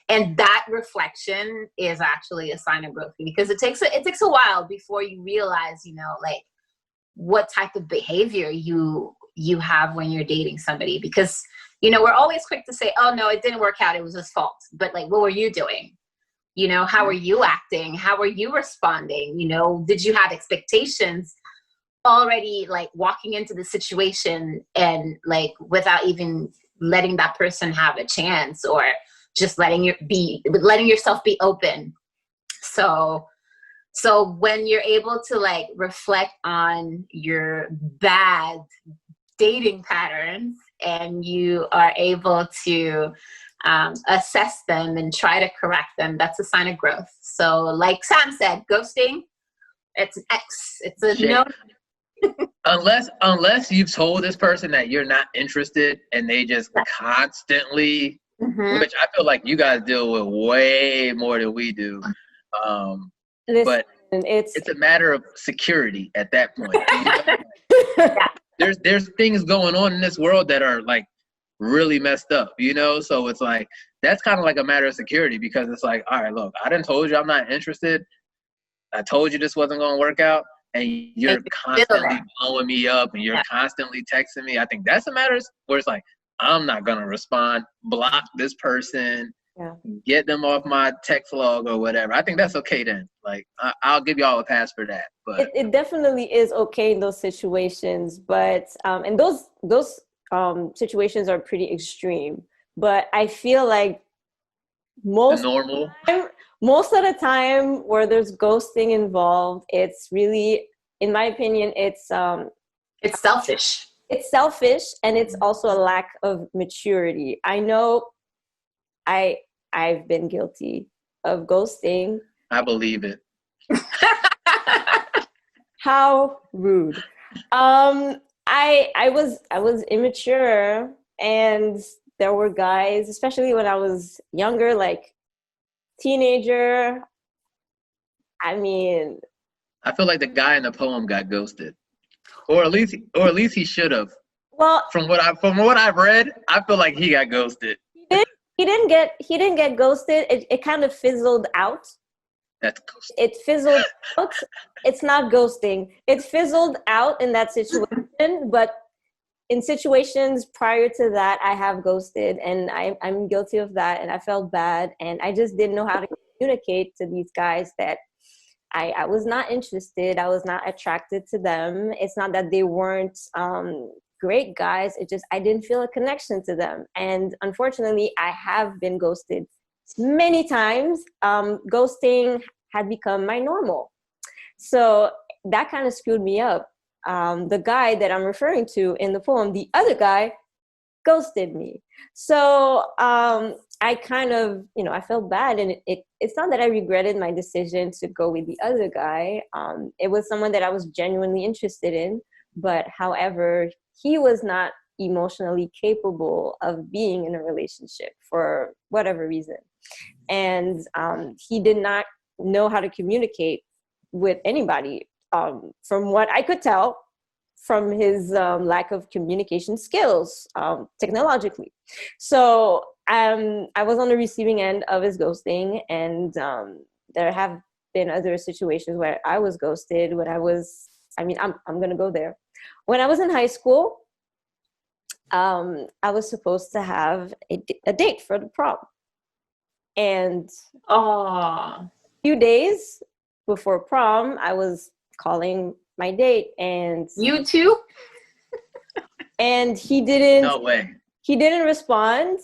And that reflection is actually a sign of growth, because it takes a while before you realize, like what type of behavior you have when you're dating somebody. Because we're always quick to say, oh no, it didn't work out, it was his fault. But like, what were you doing? How are you acting? How are you responding? Did you have expectations already, like walking into the situation, and like without even letting that person have a chance, or just letting yourself be open? So when you're able to like reflect on your bad dating patterns, and you are able to assess them and try to correct them, that's a sign of growth. So like Sam said, ghosting, it's an X. It's a Shame. no. Unless you've told this person that you're not interested, and they just constantly, which I feel like you guys deal with way more than we do. Listen, but it's a matter of security at that point. Yeah. There's things going on in this world that are like really messed up, So it's like, that's kind of like a matter of security, because it's like, all right, look, I done told you I'm not interested. I told you this wasn't going to work out, and you're constantly blowing me up, and you're constantly texting me. I think that's a matter where it's like, I'm not gonna respond. Block this person. Yeah. Get them off my text log or whatever. I think that's okay then. Like I'll give y'all a pass for that. But it definitely is okay in those situations, but and those situations are pretty extreme. But I feel like the most normal. most of the time where there's ghosting involved, it's really, in my opinion, it's selfish. It's selfish, and it's also a lack of maturity. I know I've been guilty of ghosting. I believe it. How rude. I was immature, and there were guys, especially when I was younger, like teenager. I mean, I feel like the guy in the poem got ghosted. Or at least he should have. well, From what I've read, I feel like he got ghosted. he didn't get ghosted. It kind of fizzled out. That's ghosted. It fizzled out. It's not ghosting. It fizzled out in that situation, but in situations prior to that, I have ghosted, and I'm guilty of that, and I felt bad, and I just didn't know how to communicate to these guys that I was not interested. I was not attracted to them. It's not that they weren't great guys. It just, I didn't feel a connection to them. And unfortunately, I have been ghosted many times. Ghosting had become my normal. So that kind of screwed me up. The guy that I'm referring to in the poem, the other guy, ghosted me. So I kind of, I felt bad, and it's not that I regretted my decision to go with the other guy. It was someone that I was genuinely interested in, but however, he was not emotionally capable of being in a relationship for whatever reason. And he did not know how to communicate with anybody, from what I could tell from his lack of communication skills technologically. So I was on the receiving end of his ghosting, and there have been other situations where I was ghosted when I'm going to go there. When I was in high school, I was supposed to have a date for the prom. And a few days before prom, I was calling my date, and you too? And he didn't. No way. He didn't respond,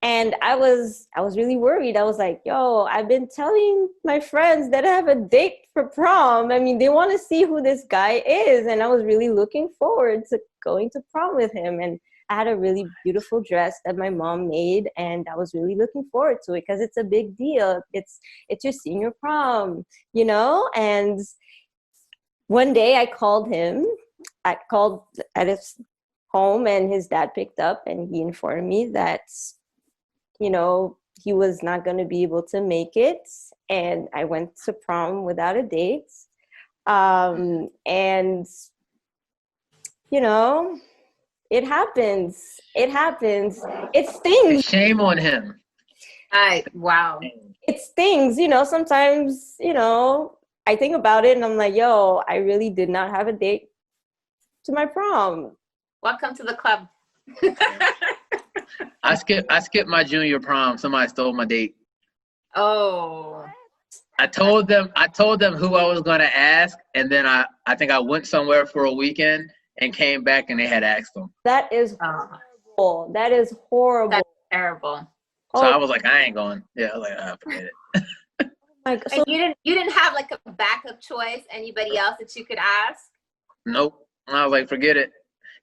and I was really worried. I was like, "Yo, I've been telling my friends that I have a date for prom. I mean, they want to see who this guy is, and I was really looking forward to going to prom with him." And I had a really beautiful dress that my mom made, and I was really looking forward to it because it's a big deal. It's your senior prom, And one day I called him. I called at his home, and his dad picked up, and he informed me that, he was not going to be able to make it. And I went to prom without a date. And, it happens. It happens. It stings. Shame on him. Wow. It stings, sometimes, I think about it and I'm like, yo, I really did not have a date to my prom. Welcome to the club. I skipped my junior prom. Somebody stole my date. Oh. I told them who I was going to ask, and then I think I went somewhere for a weekend and came back and they had asked them. That is horrible. That is horrible. That's terrible. So I was like, I ain't going. Yeah, I was like, forget it. So you didn't have like a backup choice, anybody else that you could ask? Nope. I was like, forget it.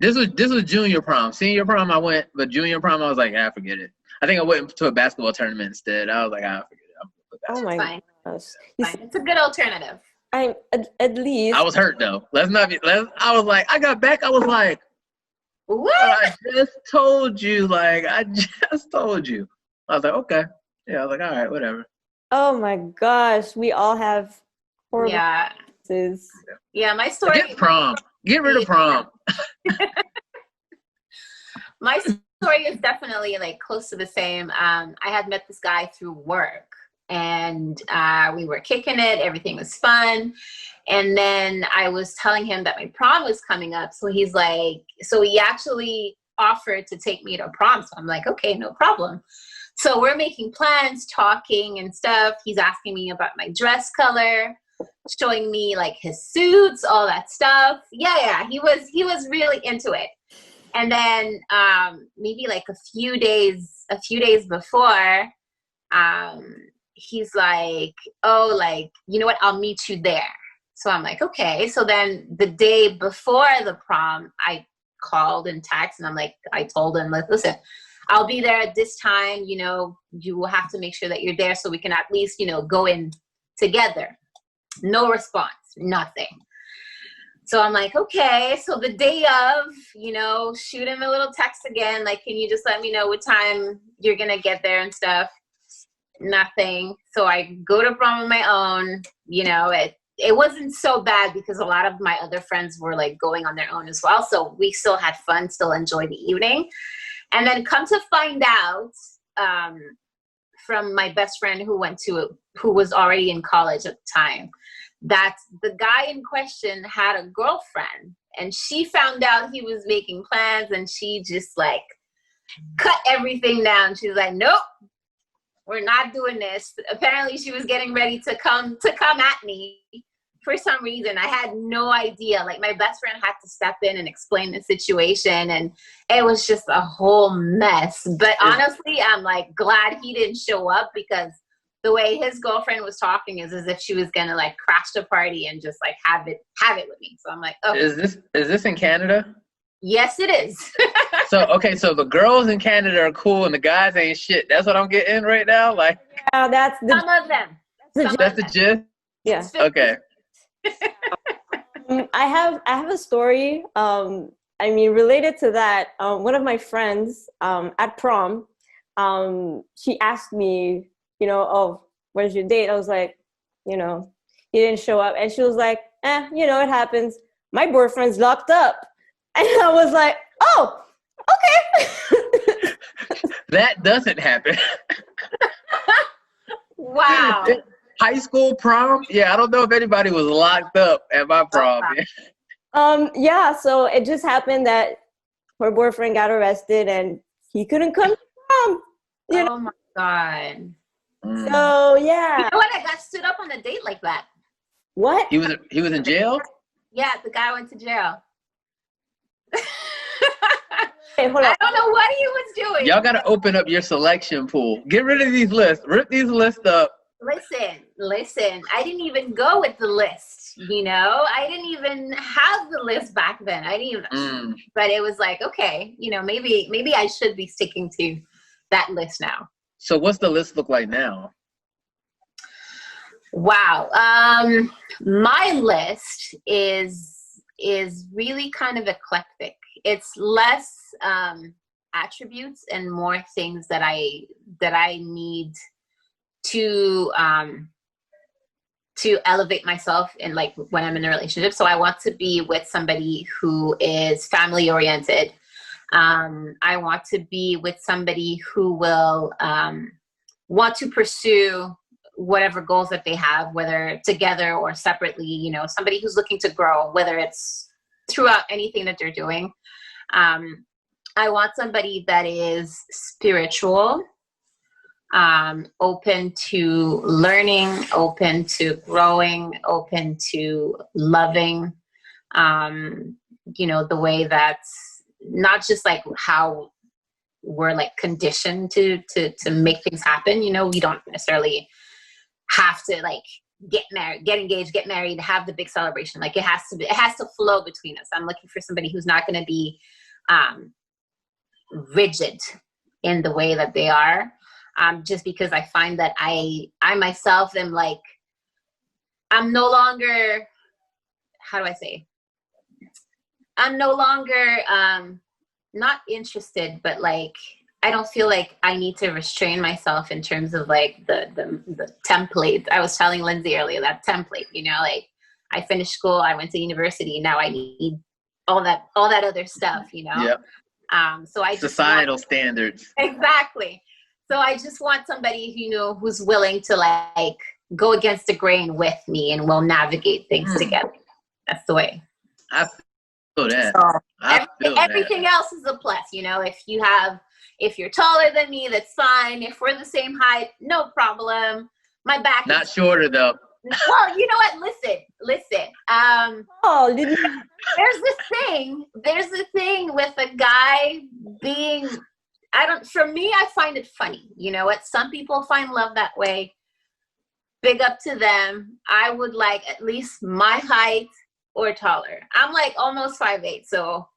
This was junior prom. Senior prom I went, but junior prom I was like, forget it. I think I went to a basketball tournament instead. I was like, forget it. Oh my gosh. It's a good alternative. I'm at least. I was hurt though. I was like, I got back. I was like, what? I just told you. I was like, okay. Yeah, I was like, all right, whatever. Oh my gosh. We all have horrible experiences. Yeah, my story. Get prom. Get rid of prom. My story is definitely close to the same. I had met this guy through work, and we were kicking it. Everything was fun. And then I was telling him that my prom was coming up. So he actually offered to take me to prom. So I'm like, okay, no problem. So we're making plans, talking and stuff. He's asking me about my dress color, showing me like his suits, all that stuff. Yeah, he was really into it. And then maybe like a few days before, he's like, oh, like, you know what, I'll meet you there. So I'm like, okay. So then the day before the prom, I called and texted, and I'm like, I told him, like, listen, I'll be there at this time, you know, you will have to make sure that you're there so we can at least, you know, go in together. No response, nothing. So I'm like, okay. So the day of, you know, shoot him a little text again, like, can you just let me know what time you're going to get there and stuff? Nothing. So I go to prom on my own. You know, it wasn't so bad because a lot of my other friends were like going on their own as well. So we still had fun, still enjoyed the evening. And then come to find out from my best friend who was already in college at the time, that the guy in question had a girlfriend, and she found out he was making plans, and she just like cut everything down. She's like, nope, we're not doing this. Apparently she was getting ready to come at me for some reason. I had no idea. Like, my best friend had to step in and explain the situation, and it was just a whole mess. But honestly, I'm like glad he didn't show up, because the way his girlfriend was talking is as if she was gonna like crash the party and just like have it with me. So I'm like, oh, Is this in Canada? Yes, it is. So the girls in Canada are cool and the guys ain't shit. That's what I'm getting right now. Like, Yeah, that's the Some of them. that's the gist. yeah. Okay. I have a story. I mean, related to that. One of my friends at prom, she asked me, you know, oh, where's your date? I was like, you know, he didn't show up, and she was like, you know, it happens. My boyfriend's locked up, and I was like, oh, okay. That doesn't happen. Wow. High school prom? Yeah, I don't know if anybody was locked up at my prom. Yeah, so it just happened that her boyfriend got arrested and he couldn't come to prom. You know? Oh my God. So yeah. You know what? I got stood up on a date like that. What? He was in jail? Yeah, the guy went to jail. Hey, hold on. I don't know what he was doing. Y'all gotta open up your selection pool. Get rid of these lists. Rip these lists up. Listen. I didn't even go with the list. You know, I didn't even have the list back then. I didn't even. But it was like, okay, you know, maybe I should be sticking to that list now. So what's the list look like now? Wow. My list is really kind of eclectic. It's less attributes and more things that I need to elevate myself in, like, when I'm in a relationship. So I want to be with somebody who is family oriented. I want to be with somebody who will want to pursue whatever goals that they have, whether together or separately, you know, somebody who's looking to grow, whether it's throughout anything that they're doing. I want somebody that is spiritual, open to learning, open to growing, open to loving, you know, the way that's not just like how we're like conditioned to make things happen. You know, we don't necessarily have to like get married, get engaged, get married, have the big celebration. Like, it has to flow between us. I'm looking for somebody who's not going to be rigid in the way that they are, just because I find that I myself am like, I'm no longer, how do I say, I'm no longer not interested, but like, I don't feel like I need to restrain myself in terms of like the template. I was telling Linsay earlier, that template, you know, like, I finished school, I went to university, now I need all that other stuff, you know? Yep. So I societal standards. Exactly. So I just want somebody, you know, who's willing to like go against the grain with me, and we'll navigate things together. That's the way. I feel that. I feel that. Everything else is a plus. You know, if you're taller than me, that's fine. If we're the same height, no problem. My back Not shorter though. Well, you know what? Listen. Oh, did you? There's the thing with a guy being, for me, I find it funny. You know what? Some people find love that way. Big up to them. I would like at least my height or taller. I'm like almost 5'8", so,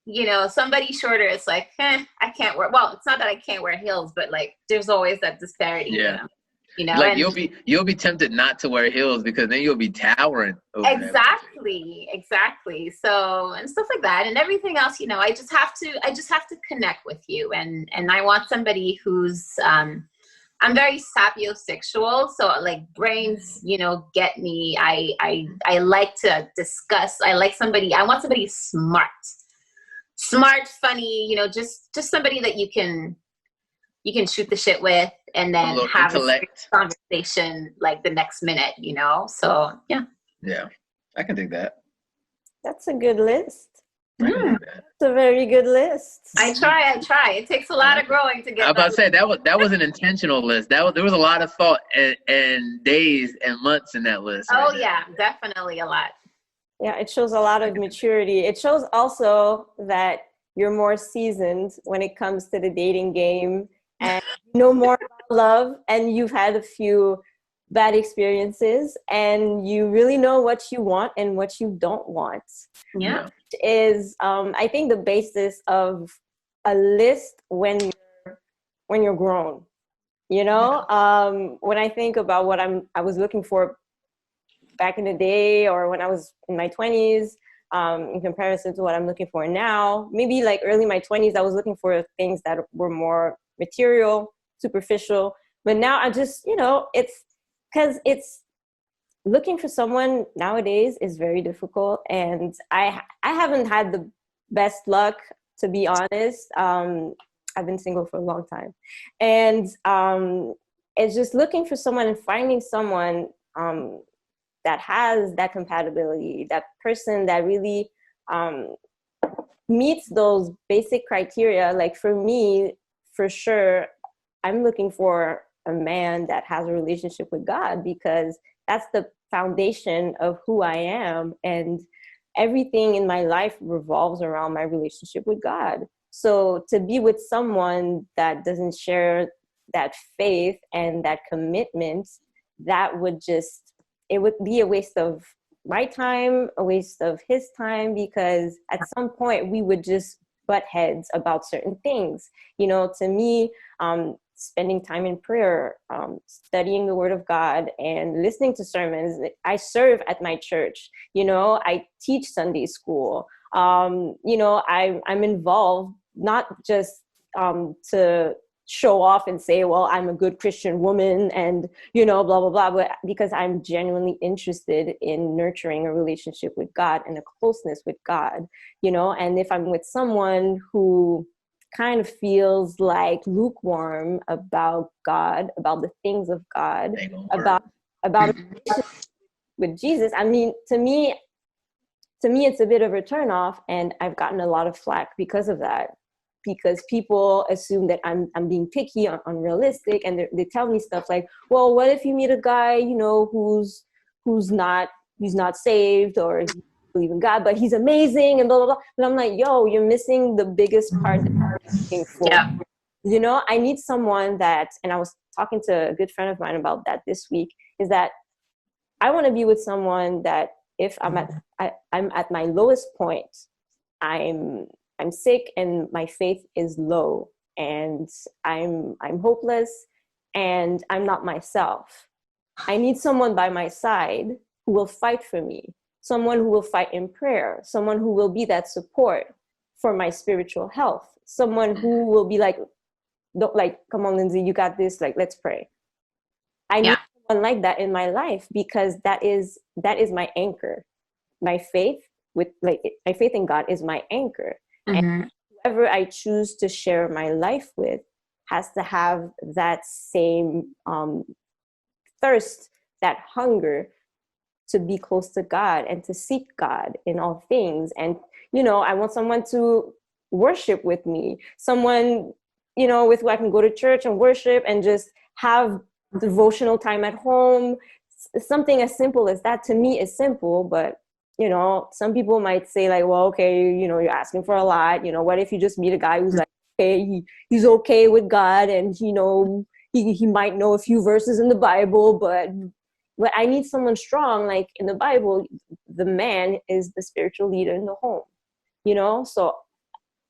you know, somebody shorter, it's like, I can't wear, well, it's not that I can't wear heels, but like, there's always that disparity, Yeah. You know, like and you'll be tempted not to wear heels because then you'll be towering over exactly. So, and stuff like that, and everything else, you know, I just have to connect with you, and I want somebody who's I'm very sapiosexual, so like brains, you know, get me. I like to discuss. I want somebody smart, funny, you know, just somebody that you can shoot the shit with, and then have intellect. a conversation like the next minute, you know? So, yeah. Yeah, I can think that. That's a good list. That's a very good list. I try. It takes a lot of growing to get. I'm about to say that was an intentional list. There was a lot of thought and days and months in that list. Oh yeah, definitely a lot. Yeah, it shows a lot of maturity. It shows also that you're more seasoned when it comes to the dating game, and you know more about love, and you've had a few bad experiences, and you really know what you want and what you don't want. Yeah. Is I think the basis of a list when you're grown. You know, when I think about what I was looking for back in the day, or when I was in my 20s, in comparison to what I'm looking for now, maybe like early my 20s, I was looking for things that were more material, superficial. But now I just, you know, it's because it's looking for someone nowadays is very difficult, and I haven't had the best luck, to be honest. I've been single for a long time, and it's just looking for someone and finding someone that has that compatibility, that person that really meets those basic criteria. Like for me, for sure, I'm looking for a man that has a relationship with God, because that's the foundation of who I am, and everything in my life revolves around my relationship with God. So to be with someone that doesn't share that faith and that commitment, that would just, it would be a waste of my time, a waste of his time, because at some point we would just butt heads about certain things. You know, to me, spending time in prayer, studying the Word of God, and listening to sermons. I serve at my church. You know, I teach Sunday school. You know, I'm involved not just to show off and say, well, I'm a good Christian woman and, you know, blah, blah, blah, but because I'm genuinely interested in nurturing a relationship with God and a closeness with God, you know. And if I'm with someone who kind of feels like lukewarm about God, about the things of God, about with Jesus, I mean, to me, it's a bit of a turnoff, and I've gotten a lot of flack because of that. Because people assume that I'm being picky, unrealistic, and they tell me stuff like, "Well, what if you meet a guy, you know, who's not saved, or he doesn't believe in God, but he's amazing," and blah blah blah. And I'm like, "Yo, you're missing the biggest part that I'm looking for." Yeah. You know, I need someone that, and I was talking to a good friend of mine about that this week, is that I want to be with someone that if I'm at my lowest point, I'm sick and my faith is low, and I'm hopeless and I'm not myself. I need someone by my side who will fight for me, someone who will fight in prayer, someone who will be that support for my spiritual health, someone who will be like, don't, like, come on, Linsay, you got this, like, let's pray. I need someone like that in my life, because that is my anchor. My faith in God is my anchor. Mm-hmm. And whoever I choose to share my life with has to have that same thirst, that hunger to be close to God and to seek God in all things. And, I want someone to worship with me, someone, with who I can go to church and worship and just have devotional time at home. Something as simple as that to me is simple, but some people might say like, well, okay, you're asking for a lot. What if you just meet a guy who's like, okay, he's okay with God, and he might know a few verses in the Bible, but I need someone strong. Like in the Bible, the man is the spiritual leader in the home. So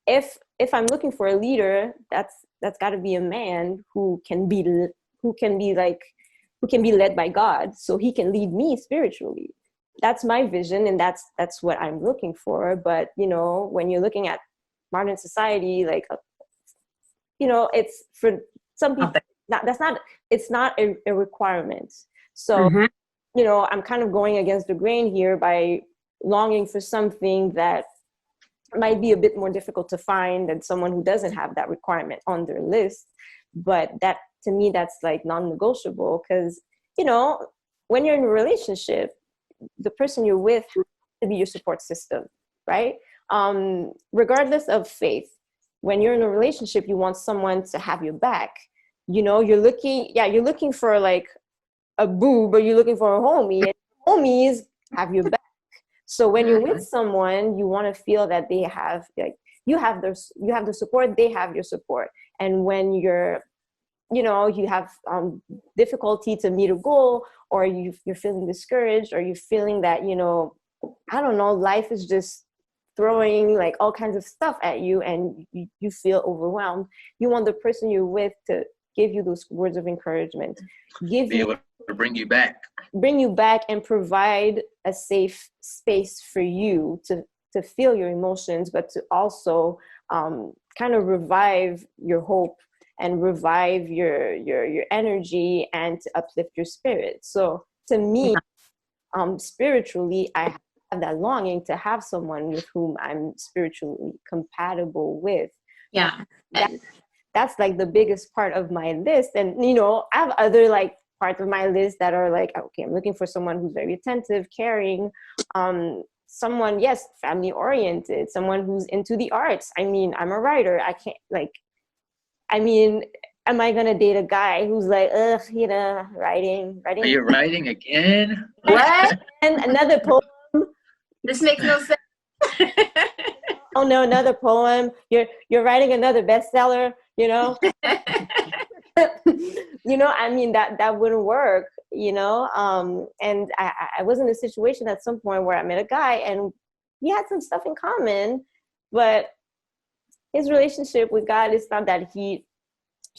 if I'm looking for a leader, that's got to be a man who can be led by God, so he can lead me spiritually. That's my vision, and that's what I'm looking for. But when you're looking at modern society, like it's for some people it's not a requirement. So I'm kind of going against the grain here by longing for something that might be a bit more difficult to find than someone who doesn't have that requirement on their list. But that, to me, that's like non-negotiable, because when you're in a relationship, the person you're with has to be your support system, right? Regardless of faith, when you're in a relationship, you want someone to have your back. You're looking for like a boo, but you're looking for a homie, and homies have your back. So when you're with someone, you want to feel that they have, like, you have the support, they have your support. And when you have difficulty to meet a goal, or you're feeling discouraged, or you're feeling that, I don't know, life is just throwing like all kinds of stuff at you, and you feel overwhelmed, you want the person you're with to give you those words of encouragement, be able to bring you back, and provide a safe space for you to feel your emotions, but to also kind of revive your hope and revive your energy, and to uplift your spirit. So to me, spiritually, I have that longing to have someone with whom I'm spiritually compatible with. Yeah. That's like the biggest part of my list. And, I have other like parts of my list that are like, okay, I'm looking for someone who's very attentive, caring, someone, yes, family oriented, someone who's into the arts. I mean, I'm a writer. Am I going to date a guy who's like, writing? Are you writing again? What? And another poem. This makes no sense. Oh no, another poem. You're writing another bestseller, that wouldn't work, and I was in a situation at some point where I met a guy and we had some stuff in common, but his relationship with God is not that he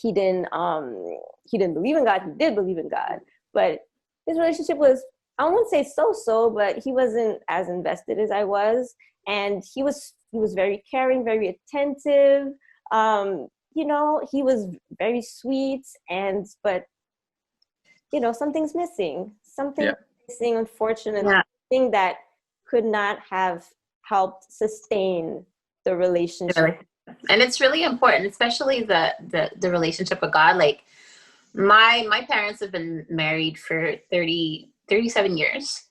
didn't believe in God. He did believe in God, but his relationship was, I wouldn't say so, but he wasn't as invested as I was. And he was very caring, very attentive. He was very sweet, but something's missing. Missing, unfortunately. Yeah. Something that could not have helped sustain the relationship. And it's really important, especially the relationship with God. Like my parents have been married for 37 years.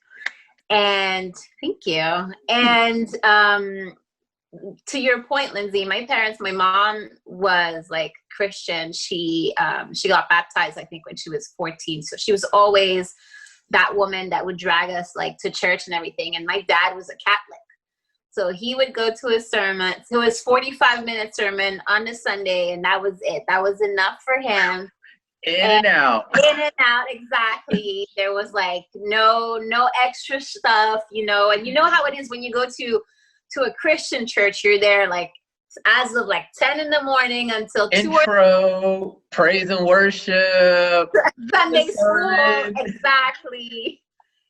And thank you. And to your point, Linsay, my mom was like Christian. She got baptized, I think, when she was 14. So she was always that woman that would drag us like to church and everything. And my dad was a Catholic. So he would go to his sermon, to his 45-minute sermon on a Sunday, and that was it. That was enough for him. In and out, exactly. There was like no extra stuff, and you know how it is when you go to a Christian church, you're there like as of like 10 in the morning until intro, praise and worship, Sunday school, exactly.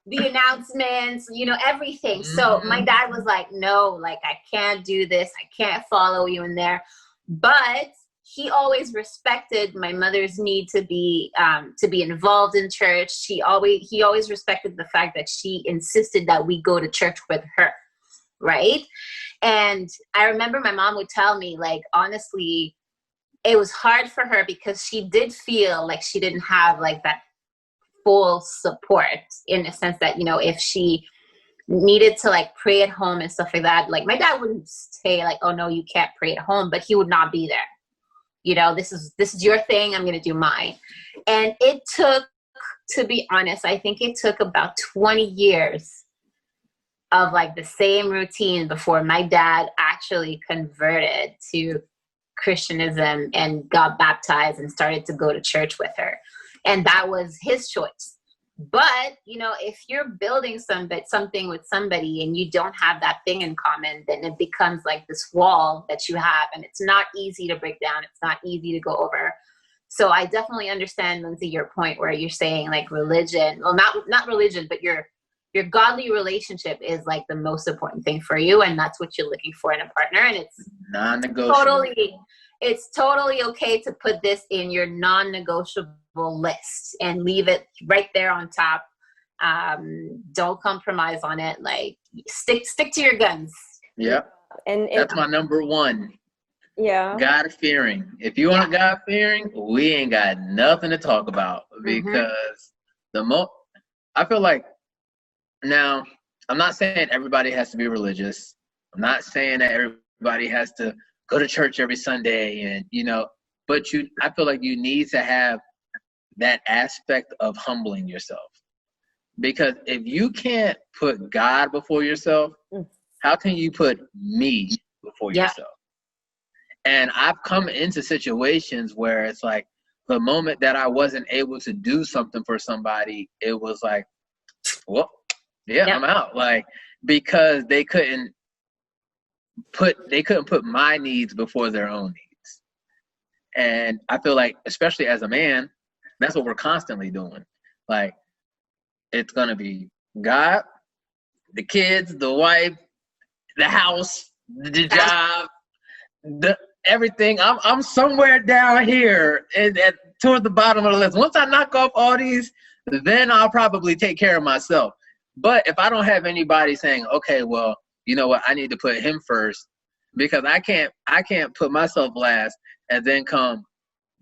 The announcements, everything. So my dad was like, no, like I can't do this. I can't follow you in there. But he always respected my mother's need to be involved in church. He always respected the fact that she insisted that we go to church with her, right? And I remember my mom would tell me, like, honestly, it was hard for her because she did feel like she didn't have like that full support, in the sense that, you know, if she needed to like pray at home and stuff like that, like my dad wouldn't say like, oh no, you can't pray at home, but he would not be there. You know, this is your thing, I'm going to do mine. And it took, to be honest, I think it took about 20 years of like the same routine before my dad actually converted to Christianism and got baptized and started to go to church with her. And that was his choice. But, you know, if you're building something with somebody and you don't have that thing in common, then it becomes like this wall that you have, and it's not easy to break down. It's not easy to go over. So I definitely understand, Linsay, your point where you're saying like religion, well, not religion, but your godly relationship is like the most important thing for you. And that's what you're looking for in a partner. And it's non-negotiable. It's totally okay to put this in your non-negotiable list and leave it right there on top. Don't compromise on it. Like stick to your guns. Yeah. And that's my number one. Yeah. God fearing. If you aren't God fearing, we ain't got nothing to talk about, because I feel like, now I'm not saying everybody has to be religious. I'm not saying that everybody has to go to church every Sunday, and, you know, but I feel like you need to have that aspect of humbling yourself. Because if you can't put God before yourself, how can you put me before yourself? And I've come into situations where it's like, the moment that I wasn't able to do something for somebody, it was like, well, I'm out. Like, because they couldn't put my needs before their own needs. And I feel like, especially as a man, that's what we're constantly doing. Like, it's going to be God, the kids, the wife, the house, the job, everything. I'm somewhere down here toward the bottom of the list. Once I knock off all these, then I'll probably take care of myself. But if I don't have anybody saying, okay, well, you know what, I need to put him first, because I can't put myself last and then come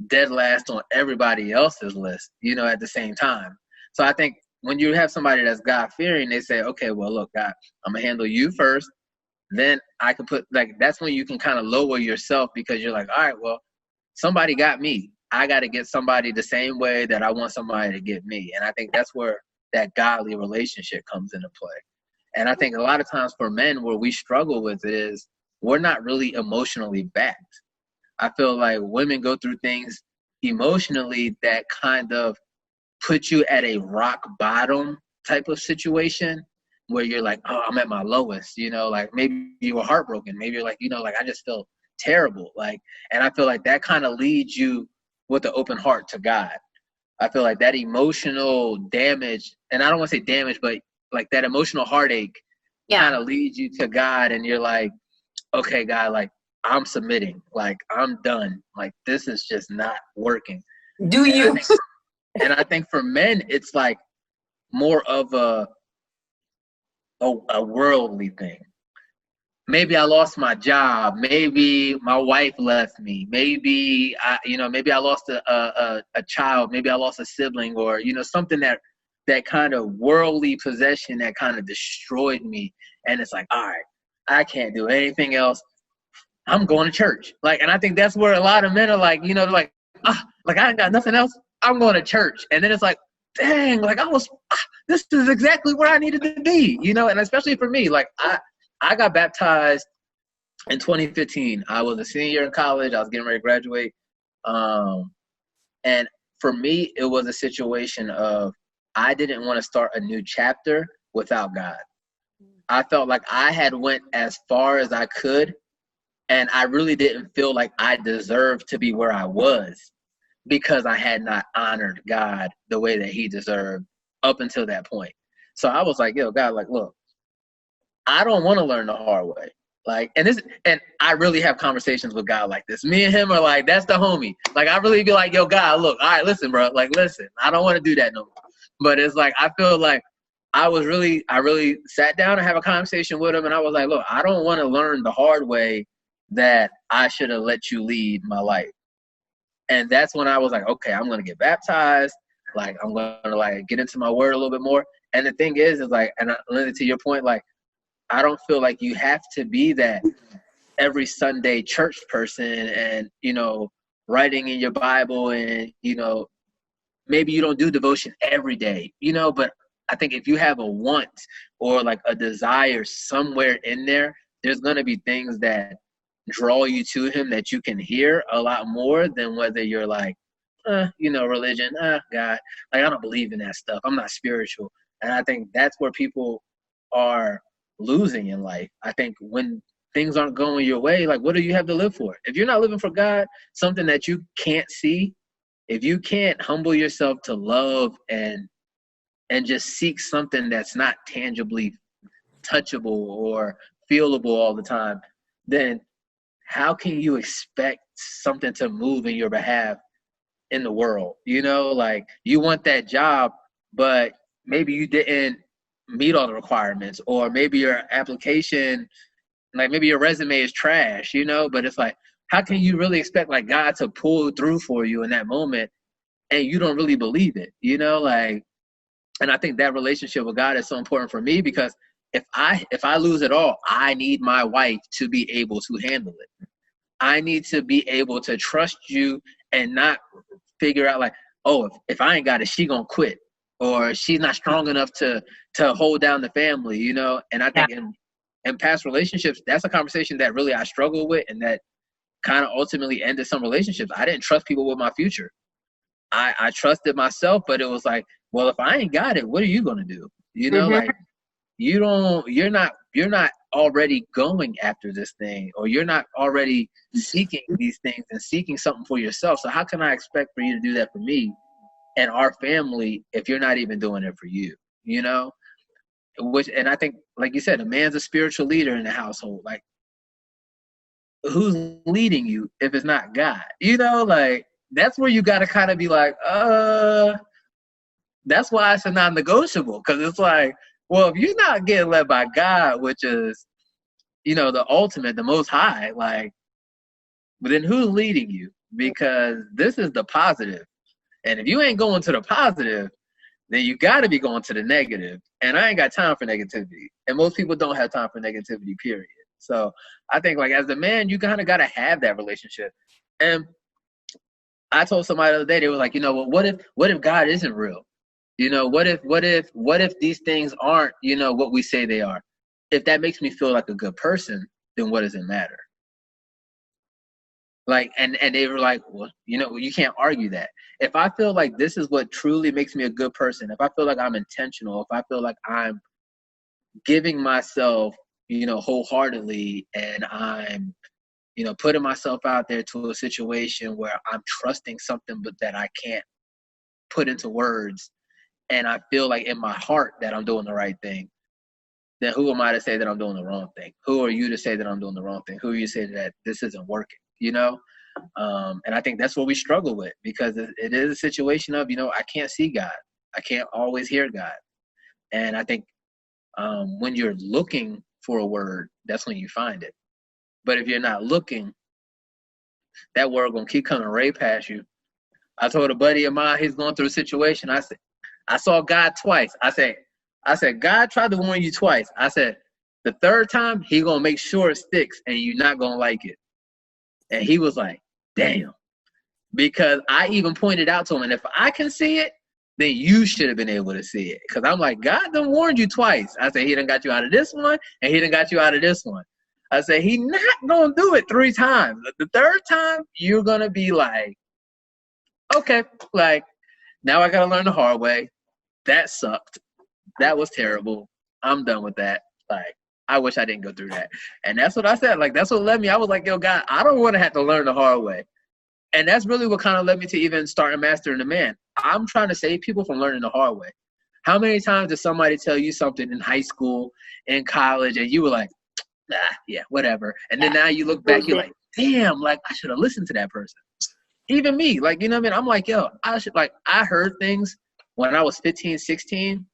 dead last on everybody else's list, you know, at the same time. So I think when you have somebody that's God-fearing, they say, okay, well, look, God, I'm going to handle you first. Then I can put, like, that's when you can kind of lower yourself, because you're like, all right, well, somebody got me. I got to get somebody the same way that I want somebody to get me. And I think that's where that godly relationship comes into play. And I think a lot of times for men, where we struggle with it is we're not really emotionally backed. I feel like women go through things emotionally that kind of put you at a rock bottom type of situation, where you're like, oh, I'm at my lowest, you know, like maybe you were heartbroken. Maybe you're like, you know, like I just feel terrible. Like, and I feel like that kind of leads you with an open heart to God. I feel like that emotional damage, and I don't want to say damage, but like that emotional heartache kind of leads you to God, and you're like, okay, God, like I'm submitting, like I'm done. Like this is just not working. And I think for men, it's like more of a worldly thing. Maybe I lost my job. Maybe my wife left me. Maybe maybe I lost a child. Maybe I lost a sibling, or, you know, something that kind of worldly possession that kind of destroyed me. And it's like, all right, I can't do anything else. I'm going to church. Like, and I think that's where a lot of men are like, you know, they're like, like I ain't got nothing else. I'm going to church. And then it's like, dang, like this is exactly where I needed to be, you know. And especially for me, like I got baptized in 2015. I was a senior in college. I was getting ready to graduate. And for me, it was a situation of I didn't want to start a new chapter without God. I felt like I had went as far as I could, and I really didn't feel like I deserved to be where I was, because I had not honored God the way that he deserved up until that point. So I was like, yo, God, like, look, I don't want to learn the hard way. Like, and I really have conversations with God like this. Me and him are like, that's the homie. Like, I really be like, yo, God, look, all right, listen, bro. Like, listen, I don't want to do that no more. But it's like, I feel like I really sat down and have a conversation with him. And I was like, look, I don't want to learn the hard way that I should have let you lead my life. And that's when I was like, okay, I'm going to get baptized. Like, I'm gonna like get into my word a little bit more. And the thing is like, and Linda, to your point, like, I don't feel like you have to be that every Sunday church person and, writing in your Bible and, maybe you don't do devotion every day, but I think if you have a want or like a desire somewhere in there, there's going to be things that draw you to him that you can hear a lot more than whether you're like, religion, God, like, I don't believe in that stuff. I'm not spiritual. And I think that's where people are losing in life. I think when things aren't going your way, like, what do you have to live for? If you're not living for God, something that you can't see, if you can't humble yourself to love and just seek something that's not tangibly touchable or feelable all the time, then how can you expect something to move in your behalf in the world? Like, you want that job, but maybe you didn't meet all the requirements, or maybe your application, like maybe your resume is trash, but it's like, how can you really expect like God to pull through for you in that moment and you don't really believe it, like, and I think that relationship with God is so important for me, because if I lose it all, I need my wife to be able to handle it. I need to be able to trust you and not figure out like, oh, if I ain't got it, she gonna quit, or she's not strong enough to hold down the family, And I think in past relationships, that's a conversation that really I struggle with, and that kind of ultimately ended some relationships. I didn't trust people with my future. I trusted myself, but it was like, well, if I ain't got it, what are you gonna do? Like, you're not already going after this thing, or you're not already seeking these things and seeking something for yourself. So how can I expect for you to do that for me and our family if you're not even doing it for you? And I think, like you said, a man's a spiritual leader in the household. Like, who's leading you if it's not God? Like, that's where you got to kind of be like, that's why it's a non-negotiable, because it's like, well, if you're not getting led by God, which is, the ultimate, the most high, like, but then who's leading you? Because this is the positive. And if you ain't going to the positive, then you got to be going to the negative. And I ain't got time for negativity. And most people don't have time for negativity, period. So I think, like, as the man, you kind of got to have that relationship. And I told somebody the other day, they were like, what if God isn't real? What if these things aren't, what we say they are? If that makes me feel like a good person, then what does it matter? Like, and they were like, well, you can't argue that. If I feel like this is what truly makes me a good person, if I feel like I'm intentional, if I feel like I'm giving myself, wholeheartedly, and I'm, putting myself out there to a situation where I'm trusting something, but that I can't put into words, and I feel like in my heart that I'm doing the right thing, then who am I to say that I'm doing the wrong thing? Who are you to say that I'm doing the wrong thing? Who are you to say that this isn't working? And I think that's what we struggle with, because it is a situation of, I can't see God. I can't always hear God. And I think when you're looking for a word, that's when you find it. But if you're not looking, that word gonna keep coming right past you. I told a buddy of mine, he's going through a situation. I said, I saw God twice. I said, God tried to warn you twice. I said, the third time, he going to make sure it sticks and you're not going to like it. And he was like, damn. Because I even pointed out to him, and if I can see it, then you should have been able to see it. Because I'm like, God done warned you twice. I said, he done got you out of this one, and he done got you out of this one. I said, he not going to do it 3 times. The third time, you're going to be like, okay, like, now I got to learn the hard way. That sucked. That was terrible. I'm done with that. Like, I wish I didn't go through that. And that's what I said. Like, that's what led me. I was like, yo, God, I don't want to have to learn the hard way. And that's really what kind of led me to even start Mastering the Man. I'm trying to save people from learning the hard way. How many times did somebody tell you something in high school, in college, and you were like, nah, yeah, whatever. And then now you look back, you're like, damn, like, I should have listened to that person. Even me, like, you know what I mean? I'm like, yo, I heard things when I was 15, 16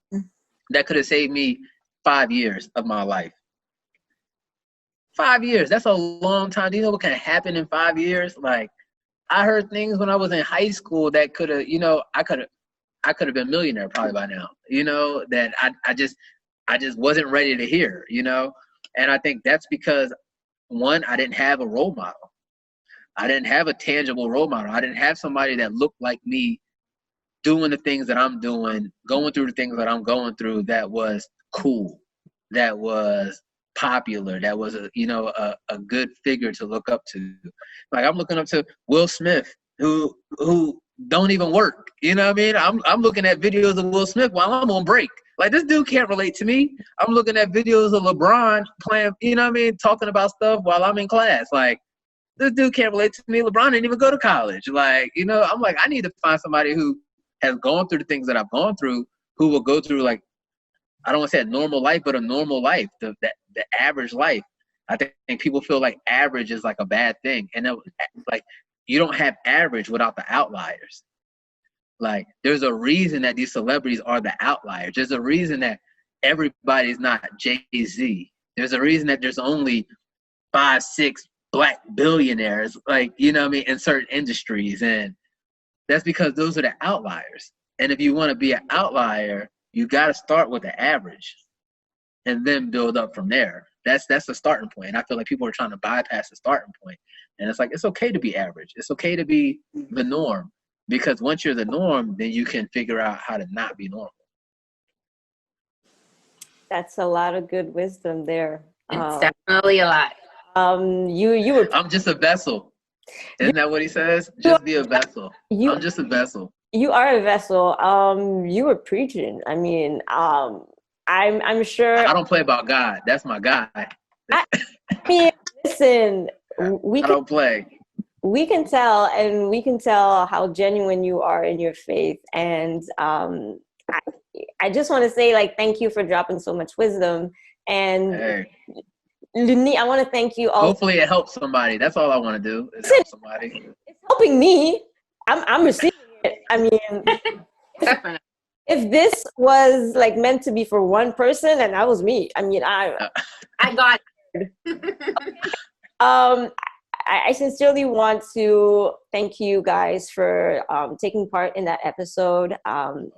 that could have saved me 5 years of my life. 5 years, that's a long time. Do you know what can happen in 5 years? Like, I heard things when I was in high school that could have, I could have been a millionaire probably by now, that I just wasn't ready to hear, and I think that's because, one, I didn't have a role model. I didn't have a tangible role model. I didn't have somebody that looked like me doing the things that I'm doing, going through the things that I'm going through, that was cool, that was popular, that was a good figure to look up to. Like, I'm looking up to Will Smith, who don't even work. You know what I mean? I'm looking at videos of Will Smith while I'm on break. Like, this dude can't relate to me. I'm looking at videos of LeBron playing, talking about stuff while I'm in class. Like, this dude can't relate to me. LeBron didn't even go to college. Like, I'm like, I need to find somebody who has gone through the things that I've gone through, who will go through, like, I don't want to say a normal life, but a normal life, the average life. I think people feel like average is like a bad thing. And like, you don't have average without the outliers. Like, there's a reason that these celebrities are the outliers. There's a reason that everybody's not Jay-Z. There's a reason that there's only 5, 6 Black billionaires, like, in certain industries. And that's because those are the outliers. And if you want to be an outlier, you got to start with the average and then build up from there. That's the starting point. And I feel like people are trying to bypass the starting point. And it's like, it's okay to be average. It's okay to be the norm, because once you're the norm, then you can figure out how to not be normal. That's a lot of good wisdom there. It's definitely a lot. You were. I'm just a vessel. Isn't that what he says? Just be a vessel. I'm just a vessel. You are a vessel. You were preaching. I mean, I'm sure. I don't play about God. That's my guy. I mean, listen, I don't play. We can tell, and we can tell how genuine you are in your faith. And I just want to say, like, thank you for dropping so much wisdom. And Linny, I want to thank you all. Hopefully it helps somebody. That's all I want to do, is help somebody. It's helping me. I'm receiving it. I mean, if this was like meant to be for one person, and that was me. I mean, I got it. I sincerely want to thank you guys for taking part in that episode. I'm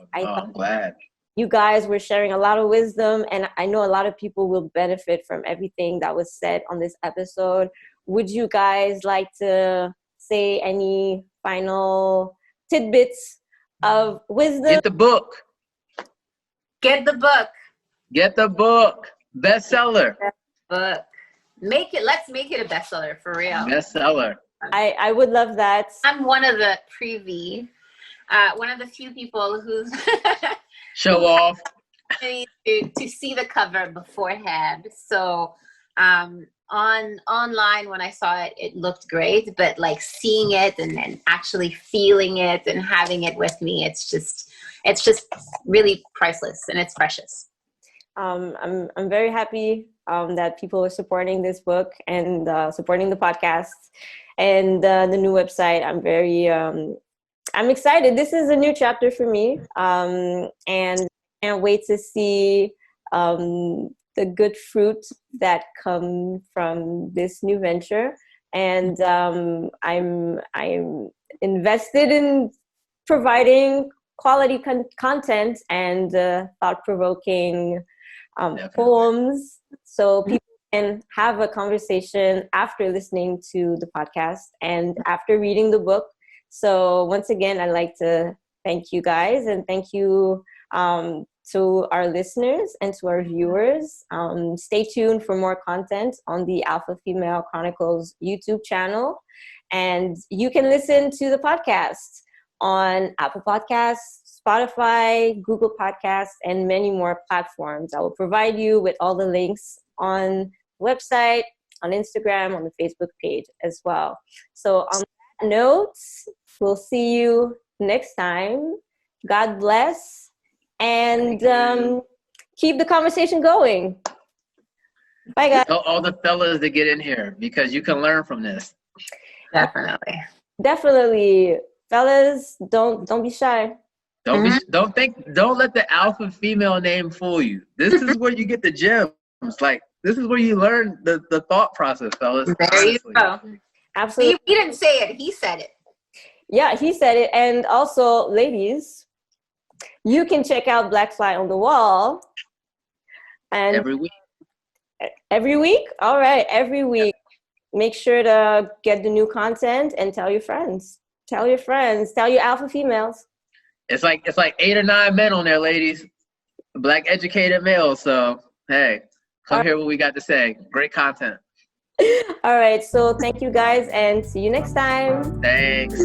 glad. You guys were sharing a lot of wisdom, and I know a lot of people will benefit from everything that was said on this episode. Would you guys like to say any final tidbits of wisdom? Get the book. Get the book. Get the book. Bestseller. Book. Let's make it a bestseller, for real. Bestseller. I would love that. I'm one of the preview, one of the few people who's show off to see the cover beforehand. So online, when I saw it, it looked great, but like seeing it and then actually feeling it and having it with me, it's just really priceless, and it's precious. I'm very happy that people are supporting this book and supporting the podcast and the new website. I'm excited. This is a new chapter for me, and can't wait to see the good fruit that come from this new venture. And I'm invested in providing quality content and thought-provoking poems, so people can have a conversation after listening to the podcast and after reading the book. So once again, I'd like to thank you guys, and thank you to our listeners and to our viewers. Stay tuned for more content on the Alpha Female Chronicles YouTube channel. And you can listen to the podcast on Apple Podcasts, Spotify, Google Podcasts, and many more platforms. I will provide you with all the links on the website, on Instagram, on the Facebook page as well. So on that note, we'll see you next time. God bless, and keep the conversation going. Bye, guys. Tell all the fellas to get in here, because you can learn from this. Definitely. Fellas, don't be shy. Don't let the alpha female name fool you. This is where you get the gems. Like, this is where you learn the thought process, fellas. There you go. Absolutely. He didn't say it. He said it. Yeah, he said it. And also, ladies, You can check out Black Fly on the Wall. And every week. every week? All right, every week. Make sure to get the new content and tell your friends. Tell your friends. Tell your alpha females. It's like 8 or 9 men on there, ladies. Black educated males. So hey, come hear what we got to say. Great content. All right. So thank you guys and see you next time. Thanks.